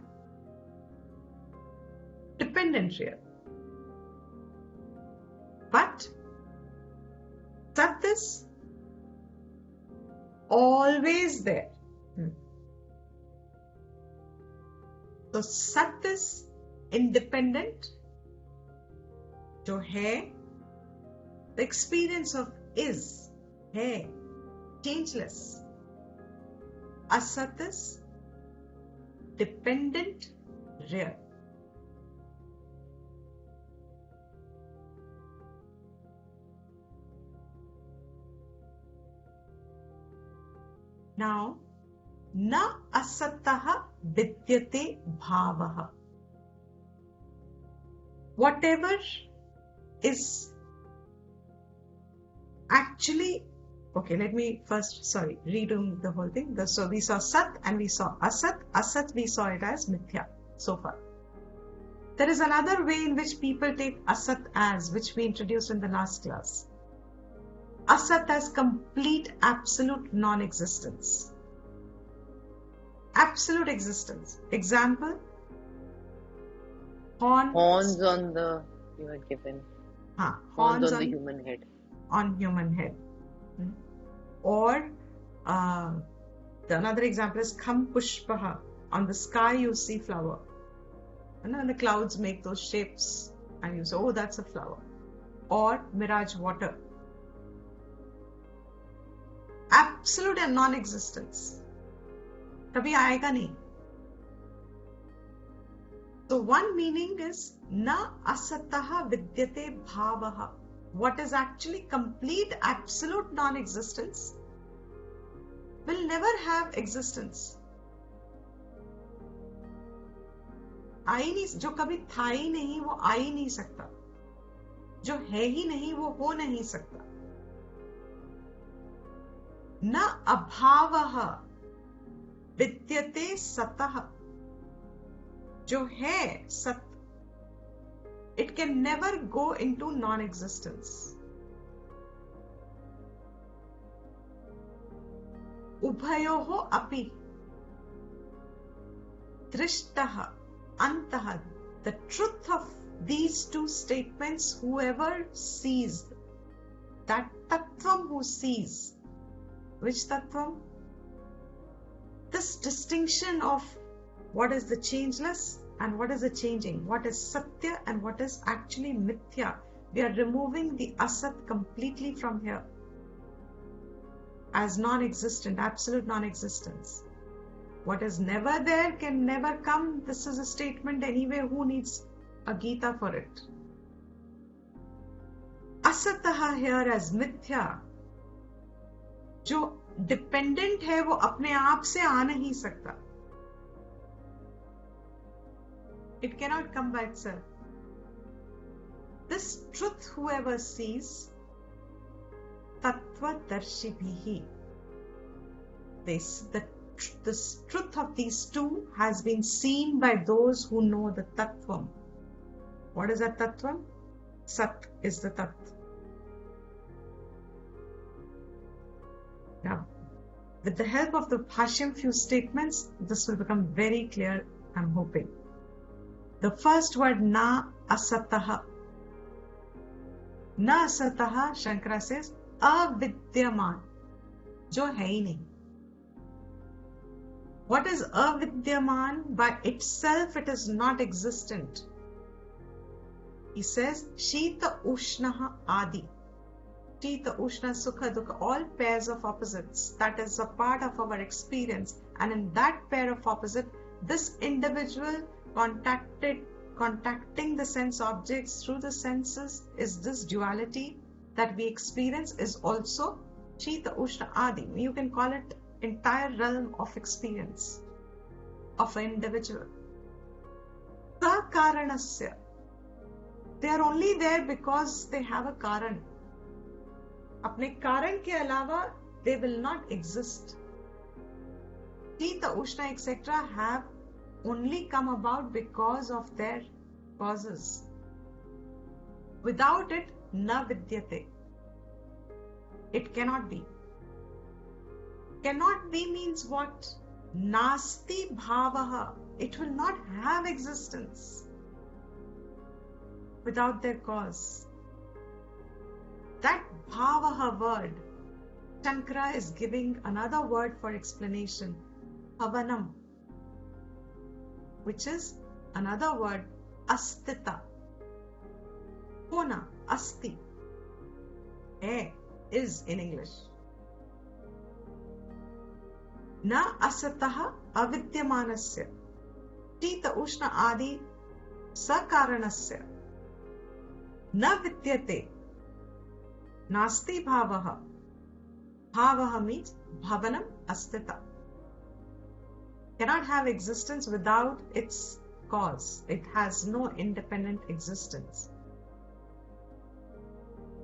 Dependent real. But Sat is always there. So Sat is independent, जो है, the experience of is, है, changeless. Asat is dependent, real. Now, na asataha vidyate bhavaha. Whatever is actually, okay, let me first, redo the whole thing. So we saw Sat and we saw Asat. Asat we saw it as Mithya. so far. There is another way in which people take Asat as, which we introduced in the last class. Asat as complete absolute non-existence. Absolute existence. Example, Horns on the, you had given. Horns on the human head. On human head. Or another example is Kham Pushpaha. On the sky you see flower. And the clouds make those shapes and you say, oh, that's a flower. Or mirage water. Absolute and non-existence. Kabhi aayega nahi. So one meaning is na asataha vidyate bhavaha. What is actually complete absolute non-existence will never have existence. आ ही नहीं, जो कभी था ही नहीं वो आ ही नहीं सकता, जो है ही नहीं वो हो नहीं सकता. न अभावः विद्यते सतः. जो है सत, it can never go into non-existence. उभयोः अपि दृष्टः Antah, the truth of these two statements, whoever sees, that tattvam who sees. Which tattvam? This distinction of what is the changeless and what is the changing, what is satya and what is actually mithya. We are removing the asat completely from here as non-existent, absolute non-existence. What is never there can never come. This is a statement anyway. Who needs a Gita for it? Asataha here as mithya. जो dependent है वो अपने आप से आ नहीं सकता. It cannot come by itself. This truth whoever sees, tattvadarśi bhihi. This truth of these two has been seen by those who know the tattvam. What is that tattvam? Sat is the tat. Now, with the help of the Bhashyam few statements, this will become very clear, I'm hoping. The first word, na asataha. Na asataha, Shankara says, avidyaman. Jo hai hi nahi. What is avidyaman? By itself it is not existent. He says, Shita Ushnaha Adi. Shita, Ushna, Sukha, Dukha, all pairs of opposites. That is a part of our experience. And in that pair of opposite, this individual contacting the sense objects through the senses is this duality that we experience is also Shita, Ushna, Adi. You can call it entire realm of experience of an individual. Sakaranasya. They are only there because they have a karan. Apne karan ke alawa, they will not exist. Shita, Ushna, etc. have only come about because of their causes. Without it, na vidyate. It cannot be. Cannot be means what? Nasti bhavaha. It will not have existence without their cause. That bhavaha word, Shankara is giving another word for explanation, bhavanam, which is another word, astita. Hona, asti. Is in English. Na asataha avidyamanasya. Shita, Ushna, Adi sakaranasya. Na vidyate. Nasti bhavaha. Bhavaha means bhavanam astita. Cannot have existence without its cause. It has no independent existence.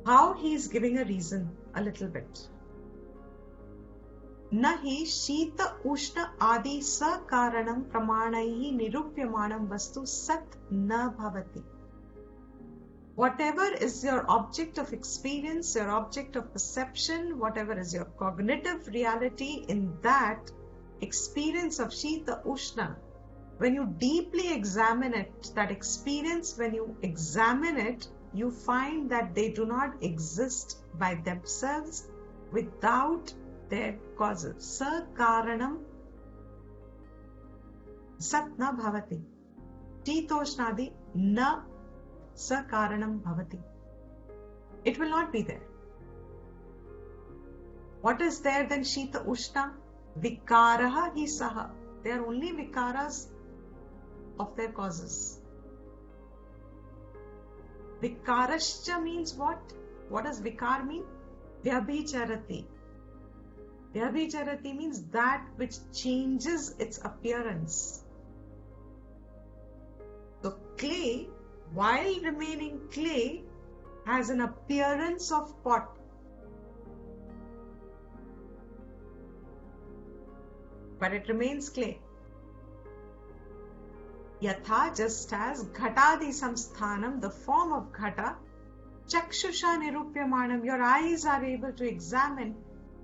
How he is giving a reason a little bit. Nahi Shita Ushna Adi Sakaranam Pramanaihi Nirupyamanam Vastu Sat Na Bhavati. Whatever is your object of experience, your object of perception, whatever is your cognitive reality, in that experience of Shita Ushna, when you deeply examine it, that experience, when you examine it, you find that they do not exist by themselves without their causes. Sakaranam sat na bhavati. Shitoshnadi na sakaranam bhavati. It will not be there. What is there then Shita Ushna? Vikaraha hi saha. They are only vikaras of their causes. Vikarascha means what? What does vikar mean? Vyabhicharati. Vyabhicharati means that which changes its appearance. So clay, while remaining clay, has an appearance of pot. But it remains clay. Yatha, just as ghatadi samsthanam, the form of ghata, chakshusha nirupyamanam, your eyes are able to examine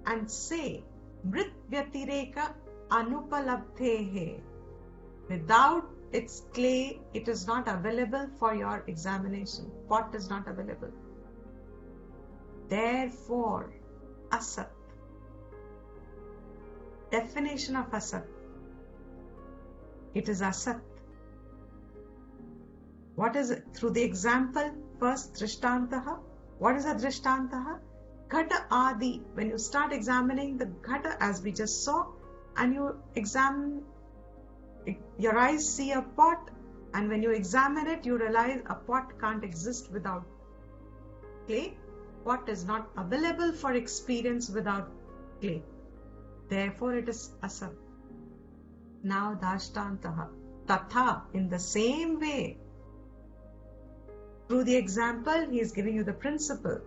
and say, mrit vyatireka anupalabdhehe. Without its clay, it is not available for your examination. Pot is not available. Therefore, asat. Definition of asat. It is asat. What is it? Through the example, first drishtantaha. What is a drishtantaha? Ghata adi. When you start examining the ghata, as we just saw, and you examine, your eyes see a pot, and when you examine it, you realize a pot can't exist without clay. Pot is not available for experience without clay. Therefore, it is asat. Now, dashtantaha. Tatha, in the same way, through the example, he is giving you the principle.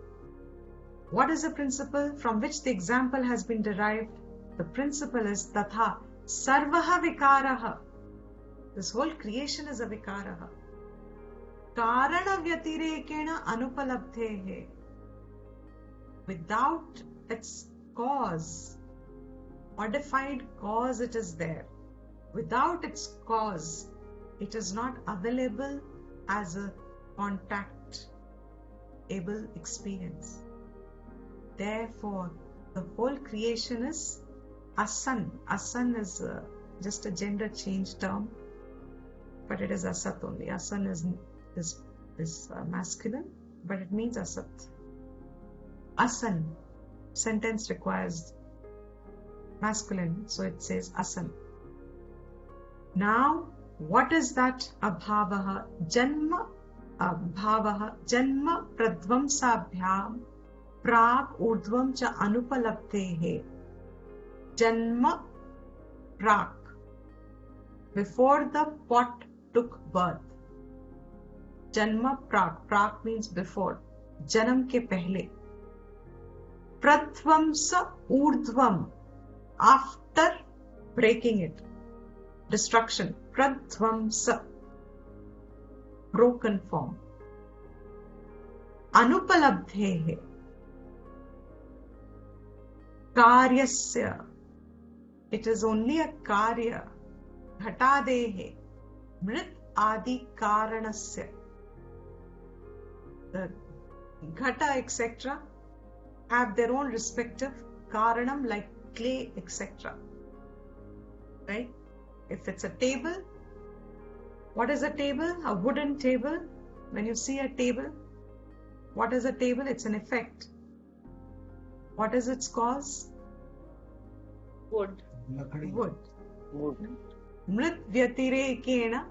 What is the principle from which the example has been derived? The principle is tatha. Sarvaha vikaraha. This whole creation is a vikaraha. Karana vyatirekena anupalabdhehe. Without its cause, modified cause, it is there. Without its cause, it is not available as a contact-able experience. Therefore, the whole creation is asan. Asan is just a gender change term, but it is asat only. Asan is masculine, but it means asat. Asan. Sentence requires masculine, so it says asan. Now, what is that abhavaha? Janma abhavaha. Janma pradvamsabhyam prag urdhvam cha anupalabdhehe. Janma prag. Before the pot took birth. Janma prag. Prag means before. Janam ke pehle. Pradvamsa urdhvam. After breaking it. Destruction. Pradvamsa. Broken form. Anupalabdhehe. Karyasya. It is only a karya. Ghatadehe. Mrit adi karanasya. The ghata, etc. have their own respective karanam, like clay, etc. Right? If it's a table, what is a table? A wooden table. When you see a table, what is a table? It's an effect. What is its cause? Wood. Wood. Wood. Mrit vyatirekena.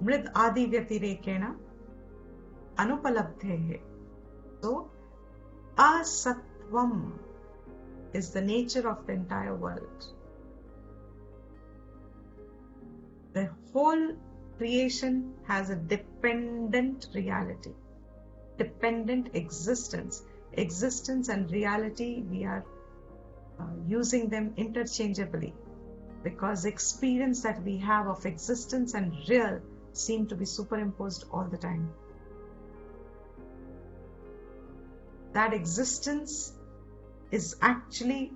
Mrit adi vyatirekena. Anupalabdhehe. So, asatvam is the nature of the entire world. The whole creation has a dependent reality, dependent existence. existence and reality, we are using them interchangeably, because the experience that we have of existence and real seem to be superimposed all the time. That existence is actually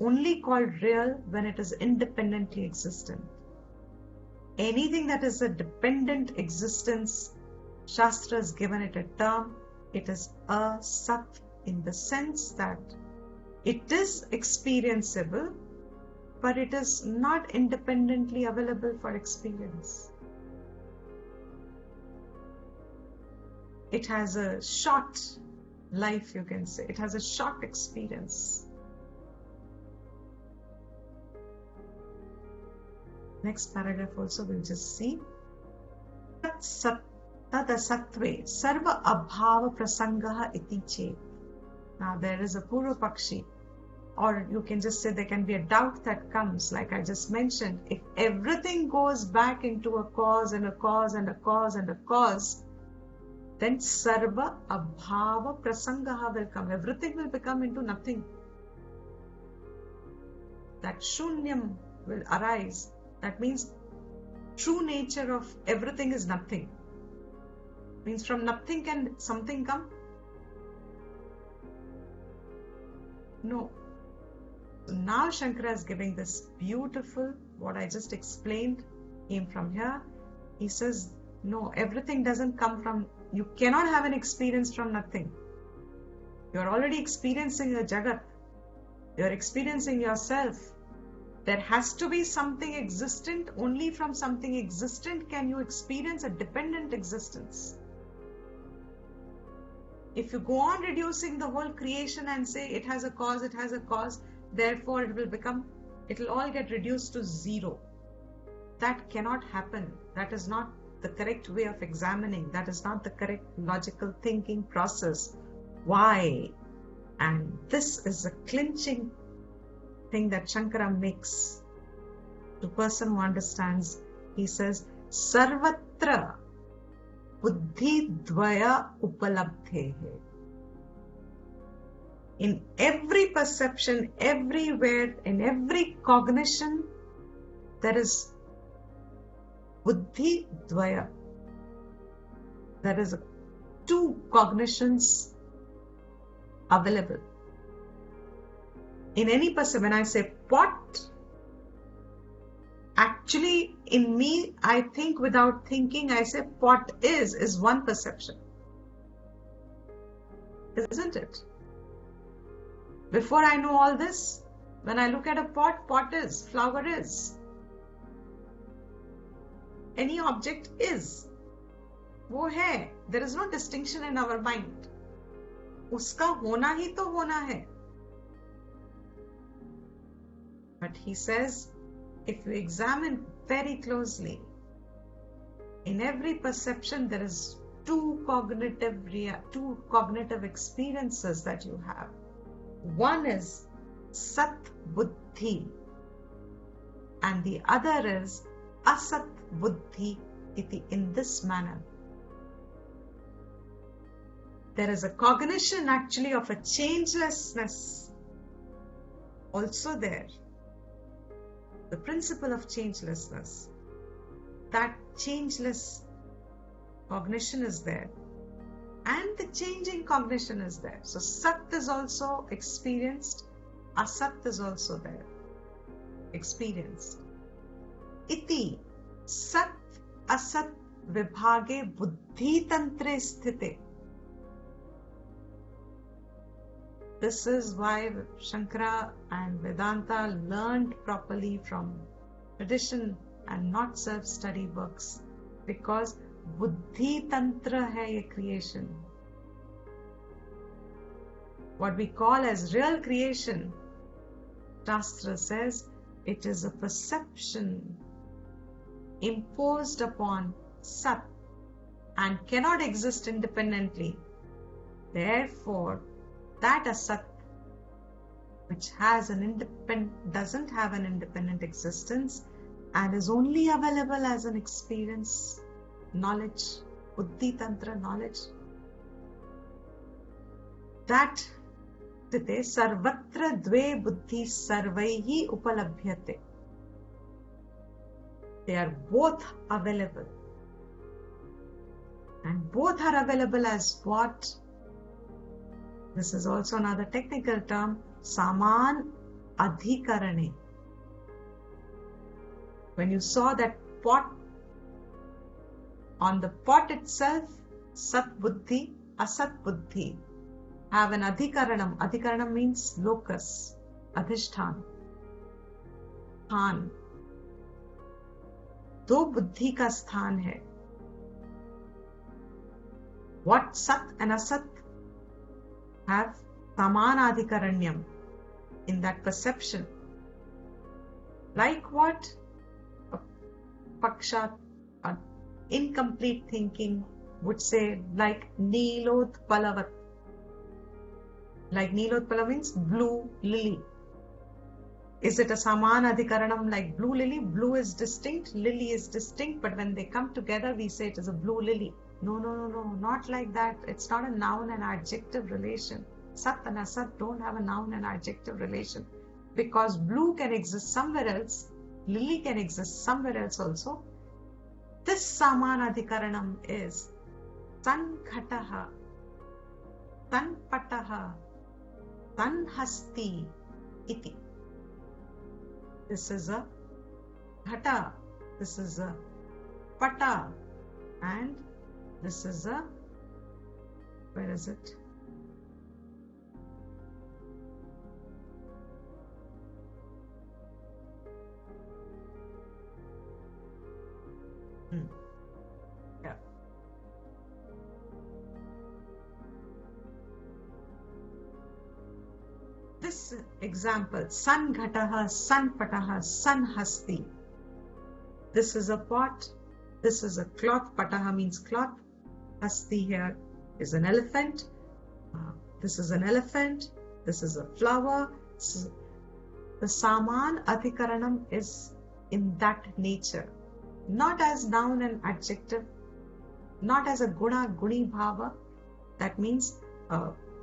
only called real when it is independently existent. Anything that is a dependent existence, Shastra has given it a term, it is ASAT, in the sense that it is experienceable, but it is not independently available for experience. It has a short life, you can say. It has a short experience. Next paragraph also we'll just see. Tadasatve sarva abhava prasangaha iti chet. Now there is a Purva Pakshi, or you can just say there can be a doubt that comes, like I just mentioned. If everything goes back into a cause and a cause and a cause and a cause, then sarva abhava prasangaha will come. Everything will become into nothing. That shunyam will arise. That means true nature of everything is nothing. Means from nothing can something come? No. So now Shankara is giving this beautiful, what I just explained came from here. He says, no, everything doesn't come from, you cannot have an experience from nothing. You are already experiencing a Jagat. You are experiencing yourself. There has to be something existent. Only from something existent can you experience a dependent existence. If you go on reducing the whole creation and say it has a cause, therefore it will all get reduced to zero. That cannot happen. That is not the correct way of examining. That is not the correct logical thinking process. Why? And this is a clinching thing that Shankara makes. The person who understands, he says, Sarvatra buddhi dvaya upalabdhehe. In every perception, everywhere, in every cognition, there is buddhi dvaya. There is two cognitions available. In any person, when I say pot, actually in me, I think without thinking, I say pot is one perception. Isn't it? Before I know all this, when I look at a pot, pot is, flower is. Any object is. वो है. There is no distinction in our mind. उसका होना ही तो होना है. But he says, if you examine very closely, in every perception there is two cognitive experiences that you have. One is Sat Buddhi and the other is Asat Buddhi iti, in this manner. There is a cognition actually of a changelessness also there. The principle of changelessness. That changeless cognition is there. And the changing cognition is there. So Sat is also experienced. Asat is also there. Experienced. Iti Sat Asat Vibhage Buddhi Tantre Sthite. This is why Shankara and Vedanta learned properly from tradition and not self-study books, because Buddhi Tantra hai ye creation. What we call as real creation, Shastra says, it is a perception imposed upon Sat and cannot exist independently. Therefore, that Asat, which has doesn't have an independent existence and is only available as an experience, knowledge, Buddhi Tantra knowledge. that Tite sarvatra dve buddhi sarvaihi upalabhyate. They are both available. And both are available as what? This is also another technical term, saman adhikarane. When you saw that pot, on the pot itself, sat buddhi, asat buddhi have an adhikaranam. Adhikaranam means locus, adhishthan, स्थान. दो बुद्धि का स्थान है. What sat and asat have samanadhikaranyam in that perception. Like what? Paksha, incomplete thinking would say, like Nilotpalavat. Like Nilotpala means blue lily. Is it a samanadhikaranam like blue lily? Blue is distinct, lily is distinct, but when they come together, we say it is a blue lily. No, not like that. It's not a noun and adjective relation. Sat and asat don't have a noun and adjective relation. Because blue can exist somewhere else, lily can exist somewhere else also. This samanadhikaranam is tanghataha, tanpataha, tanhasti iti. This is a ghata, this is a pata, and this is a, where is it? Yeah. This example, san ghataha, san pataha, san hasti. This is a pot, this is a cloth, pataha means cloth, hasti here is an elephant, this is an elephant, this is a flower. The saman adhikaranam is in that nature, not as noun and adjective, not as a guna, guni bhava. That means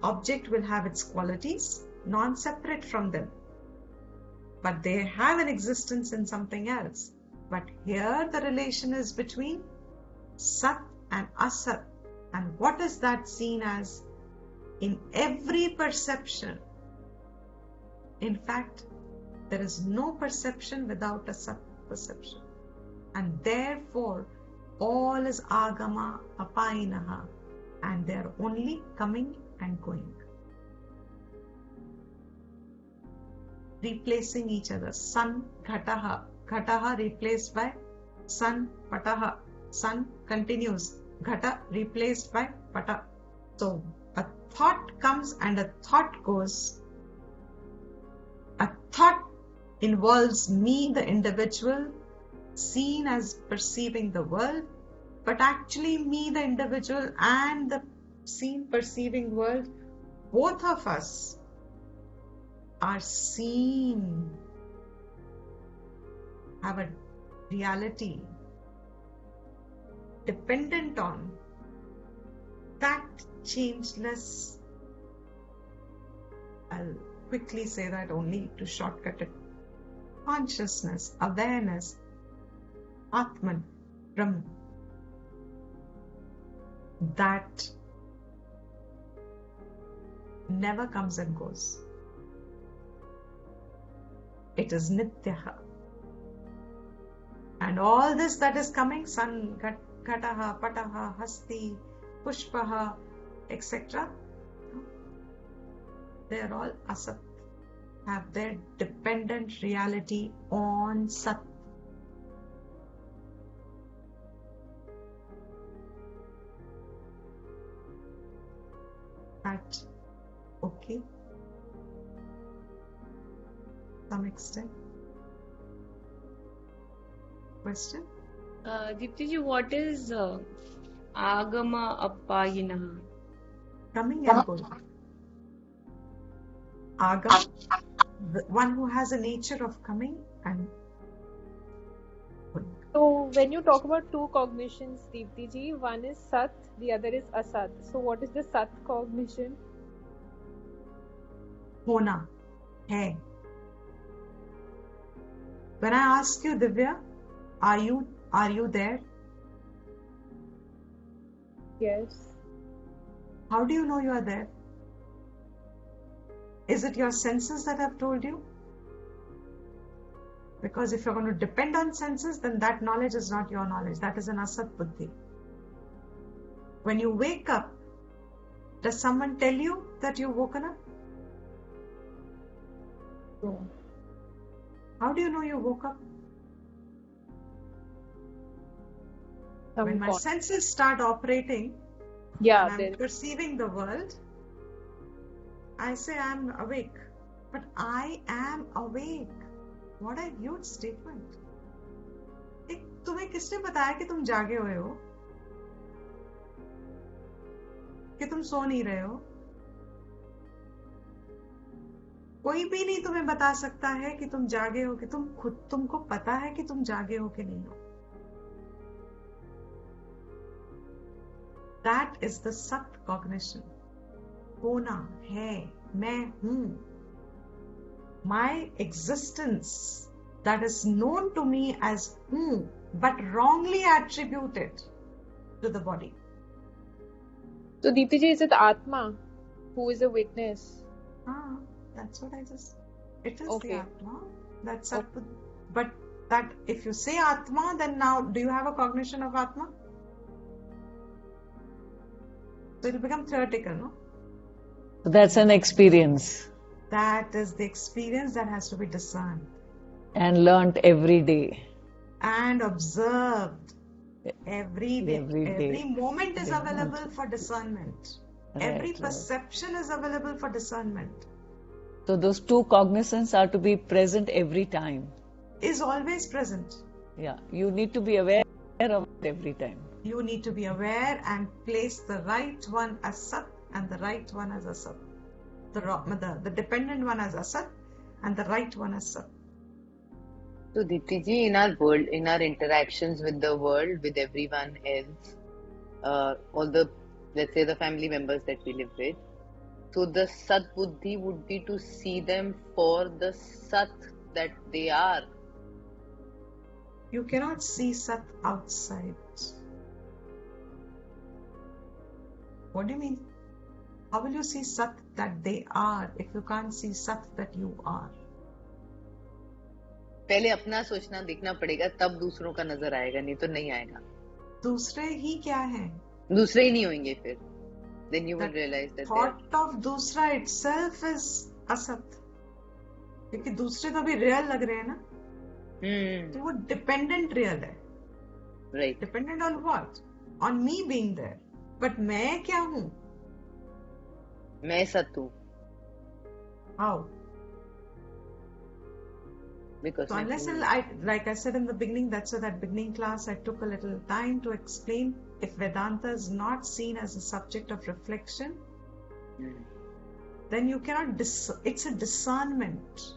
object will have its qualities, non-separate from them, but they have an existence in something else. But here the relation is between sat and asat. And what is that seen as? In every perception. In fact, there is no perception without a sat perception. And therefore, all is agama apayinaha. And they are only coming and going. Replacing each other. San, ghataha. Ghataha replaced by san, pataha. San continues. Ghata replaced by pata. So a thought comes and a thought goes. A thought involves me, the individual, seen as perceiving the world, but actually me, the individual, and the seen perceiving world, both of us are seen, have a reality dependent on that changeless. I'll quickly say that only to shortcut it. Consciousness, awareness, Atman, Brahman. That never comes and goes. It is Nityaha. And all this that is coming, sun, ghataha, pataha, hasti, pushpaha, etc., they are all asat, have their dependent reality on sat. That okay? Some extent. Question? Deepti ji, what is agama apayinaha? Coming and going. Agam, the one who has a nature of coming and going. So when you talk about two cognitions, Deepti ji, one is Sat, the other is Asat. So what is the Sat cognition? होना है. When I ask you, Divya, are you there? Yes. How do you know you are there? Is it your senses that have told you? Because if you're going to depend on senses, then that knowledge is not your knowledge. That is an asat buddhi. When you wake up, does someone tell you that you've woken up? No. How do you know you woke up? When my senses start operating, and I'm perceiving the world, I say I'm awake. But I am awake. What a huge statement. तुम्हें किसने बताया कि तुम जागे हुए हो? कि तुम सो नहीं रहे हो? कोई भी नहीं तुम्हें बता सकता है कि तुम जागे हो, कि तुमको पता है कि तुम जागे हो कि नहीं हो. That is the sat cognition. होना है, मैं हूं. My existence that is known to me as हूं, but wrongly attributed to the body. So Deepti ji, is it Atma who is a witness? That's what I just. It is the Atma. That's but that if you say Atma, then now do you have a cognition of Atma? So it will become theoretical, no? That's an experience. That is the experience that has to be discerned. And learnt every day. And observed every day. Every moment is Every available moment. for discernment. Right, Every right. perception is available for discernment. So those two cognizance are to be present every time. Is always present. Yeah, you need to be aware of it every time. You need to be aware and place the right one as Sat and the right one as Asat. The dependent one as Asat and the right one as Sat. So Dipti ji, in our world, in our interactions with the world, with everyone else, all the, let's say, the family members that we live with, so the Sat Buddhi would be to see them for the Sat that they are. You cannot see Sat outside. What do you mean? How will you see Sat that they are if you can't see Sat that you are? पहले अपना सोचना देखना पड़ेगा, तब दूसरों का नजर आएगा, नहीं तो नहीं आएगा. दूसरे ही क्या हैं? दूसरे ही नहीं होंगे फिर. Then you will realize that thought of दूसरा itself is असत. क्योंकि दूसरे तो अभी real लग रहे हैं ना? तो वो dependent real है. Right. Dependent on what? On me being there. But मैं क्या हूँ? मैं सत हूँ. How? Because so unless like I said in the beginning, that's why that beginning class I took a little time to explain. If Vedanta is not seen as a subject of reflection, then you cannot. It's a discernment.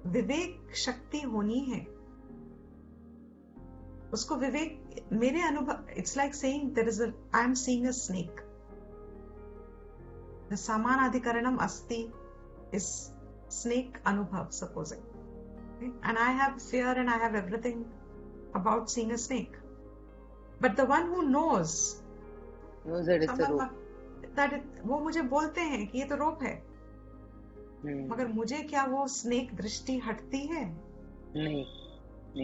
विवेक शक्ति होनी है. उसको विवेक मेरे अनुभव. It's like saying I am seeing a snake. The samanadhikaranam asti is snake anubhav, supposing. Okay? And I have fear and I have everything about seeing a snake. But the one who knows that it's a rope. वो मुझे बोलते हैं कि ये तो रोप है. मगर मुझे क्या वो स्नेक दृष्टि हटती है? नहीं.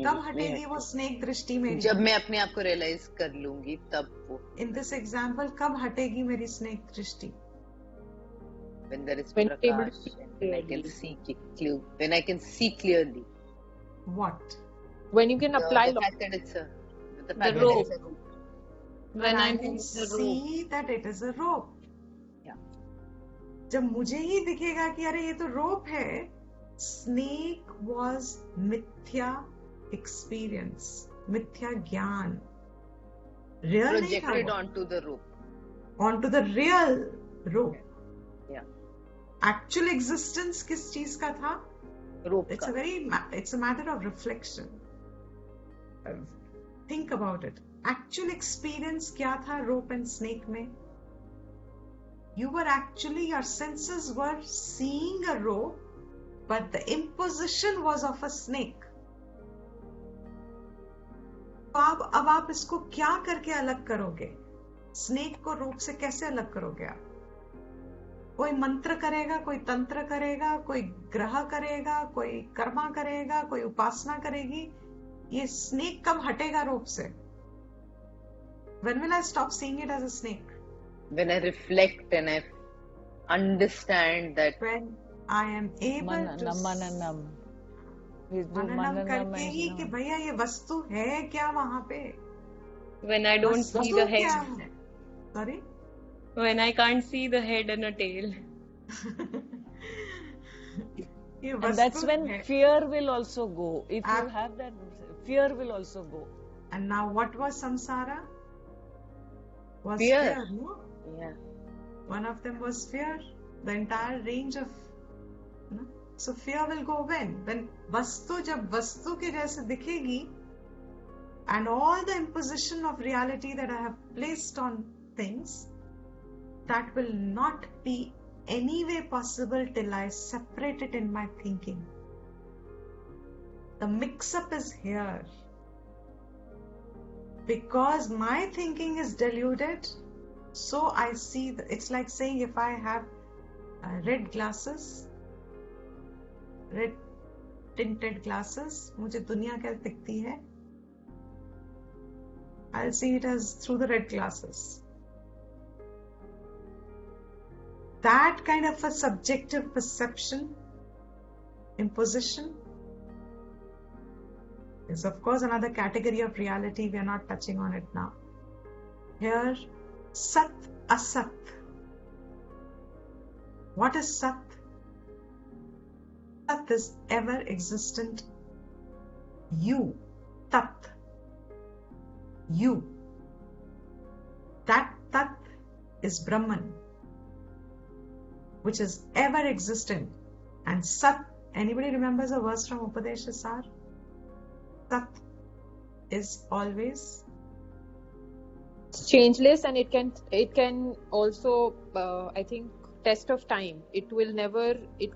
कब हटेगी वो स्नेक दृष्टि मेरी? जब मैं अपने आप को रियलाइज कर लूंगी तब वो. In this example, कब हटेगी मेरी स्नेक दृष्टि? When there is prakash, when I can see clearly. When I can see clearly. What? When you can apply the fact that it's a rope. When I can see that it is a rope. Yeah. जब मुझे ही दिखेगा कि अरे ये तो रोप है. Snake was मिथ्या experience, मिथ्या ज्ञान. Real projected onto the rope. Onto the real rope. Yeah. Actual existence किस चीज का था? Rope it's का. It's a matter of reflection. Think about it. Actual experience क्या था rope and snake में? your senses were seeing a rope, but the imposition was of a snake. अब आप इसको क्या करके अलग करोगे? स्नेक को रोप से कैसे अलग करोगे आप? कोई मंत्र करेगा, कोई तंत्र करेगा, कोई ग्रह करेगा, कोई कर्मा करेगा, कोई उपासना करेगी. ये स्नेक कब हटेगा रोप से? When will I stop seeing it as a snake? When I reflect and I understand that. When I am able to Mananam. मननम करके ही कि भैया ये वस्तु है क्या वहां पे? When I don't see the head. Sorry? When I can't see the head and a tail. And that's when fear will also go. If you have that, fear will also go. And now what was samsara? Was Fear. No? Yeah. One of them was fear. The entire range of, no? So fear will go when vastu, jab vastu ke jaise dikhegi, and all the imposition of reality that I have placed on things, that will not be any way possible till I separate it in my thinking. The mix-up is here. Because my thinking is deluded, so I see, it's like saying if I have red glasses, red tinted glasses, मुझे दुनिया क्या दिखती है? I'll see it as through the red glasses. That kind of a subjective perception, imposition, is of course another category of reality. We are not touching on it now. Here, Sat, Asat. What is Sat? Sat is ever existent you. Tat. You. That Tat is Brahman, which is ever existent. And Sat, anybody remembers a verse from Upadesha Sar? Sat is always changeless, and it can also I think test of time. It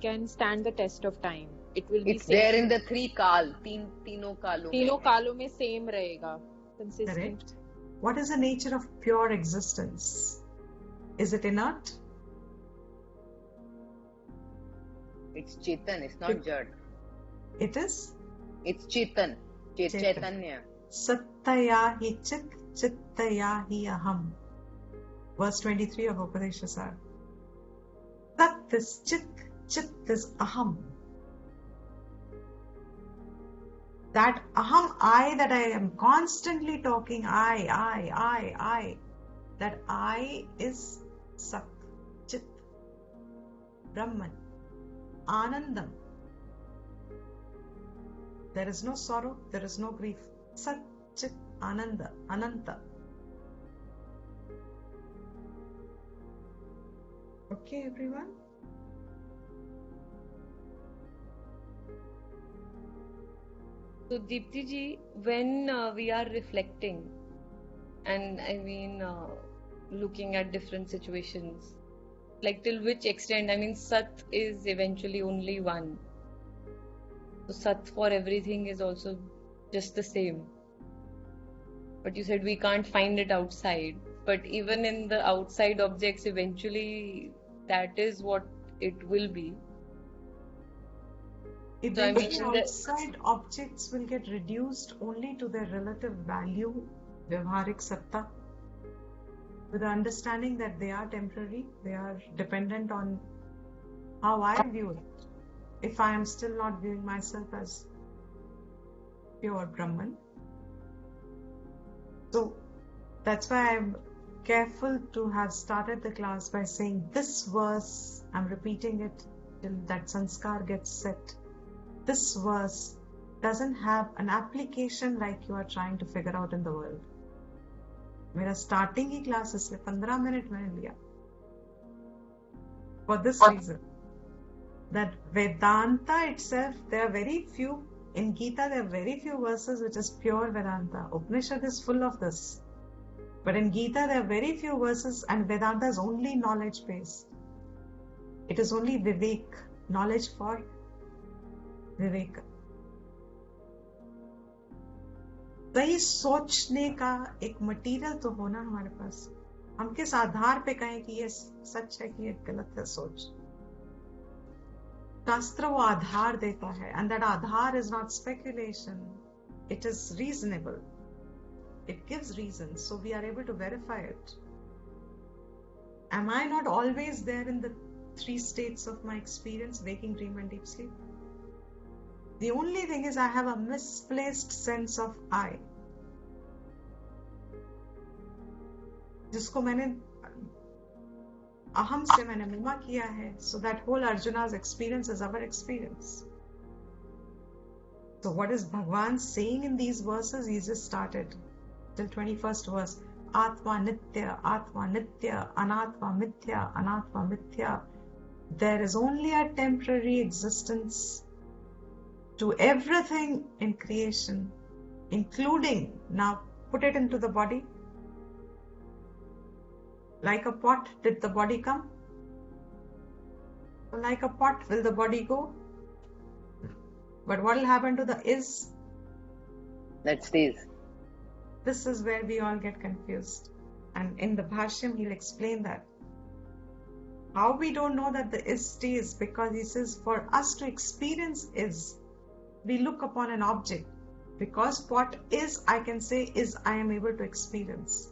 can stand the test of time. It will be it's same. There in the three kal, तीनों कालों में same रहेगा, consistent. Correct. What is the nature of pure existence? Is it inert? It's Chetan, it's not Jad. It is? It's Chetan. Chaitanya. Sattaya hi chit, chittaya hi aham. Verse 23 of Upadesha Sar. Sat is chit, chit is aham. That aham, I, that I am constantly talking, I, that I is Sat, Chit, Brahman, Anandam. There is no sorrow, there is no grief. Sat, Chit, Ananda, Ananta. Okay, everyone? So Deepti ji, when we are reflecting and I mean looking at different situations, like till which extent, I mean Sat is eventually only one. So Sat for everything is also just the same. But you said we can't find it outside. But even in the outside objects, eventually that is what it will be. Eventually, outside objects will get reduced only to their relative value, Vyavharik Satta, with the understanding that they are temporary, they are dependent on how I view it. If I am still not viewing myself as pure Brahman. So that's why I'm careful to have started the class by saying this verse, I'm repeating it till that sanskar gets set. This verse doesn't have an application like you are trying to figure out in the world. मेरा starting ही class इसलिए 15 minute मैंने लिया. For this reason, that Vedanta itself, there are very few, in Gita there are very few verses which is pure Vedanta. Upanishad is full of this. But in Gita, there are very few verses, and Vedanta is only knowledge based. It is only Vivek, knowledge for Vivek. सही सोचने का एक material तो होना हमारे पास. हम किस आधार पे कहें कि ये सच है कि ये गलत है सोच. शास्त्र वो आधार देता है, and that Aadhaar is not speculation. It is reasonable. It gives reasons, so we are able to verify it. Am I not always there in the three states of my experience, waking, dream and deep sleep? The only thing is I have a misplaced sense of I. जिसको मैंने अहम से मैंने मुमा किया है. So that whole Arjuna's experience is our experience. So what is Bhagwan saying in these verses? He just started till 21st verse. Atma nitya, anatma mithya. There is only a temporary existence to everything in creation, including, now put it into the body. Like a pot, did the body come? Like a pot, will the body go? But what will happen to the is? That stays. This is where we all get confused. And in the Bhashyam, he'll explain that. How we don't know that the is stays, because he says for us to experience is, we look upon an object. Because what is, I can say, is I am able to experience.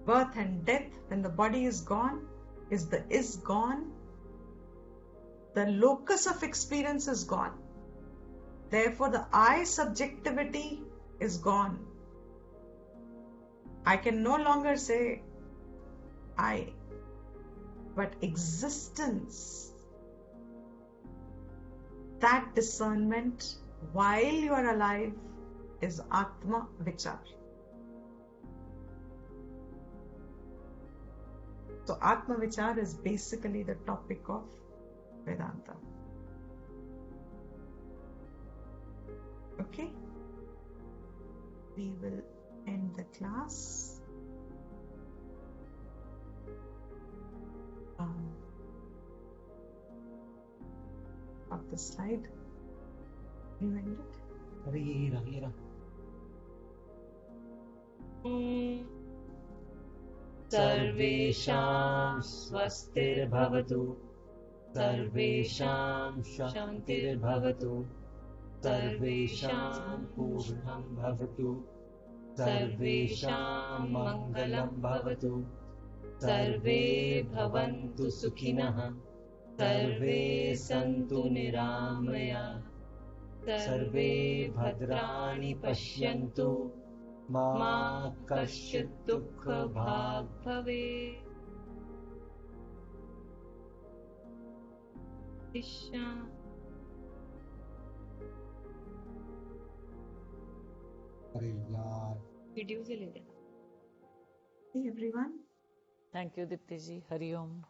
Birth and death, when the body is gone, is the is gone. The locus of experience is gone. Therefore, the I subjectivity is gone. I can no longer say I, but existence, that discernment while you are alive is Atma Vichar. So Atma Vichar is basically the topic of Vedanta. Okay? We will end the class. Of the slide. You end it? Hare सर्वेषां स्वस्तिर्भवतु, सर्वेषां शान्तिर्भवतु, सर्वेषां पूर्णं भवतु, सर्वेषां मङ्गलं भवतु, सर्वे भवन्तु सुखिनः, सर्वे सन्तु निरामया, सर्वे भद्राणि पश्यन्तु, मा कश्चित् दुःखभाग् भवेत्. यार. वीडियो से ले लेना. Hey everyone. Thank you, Dipti ji. Hari Om.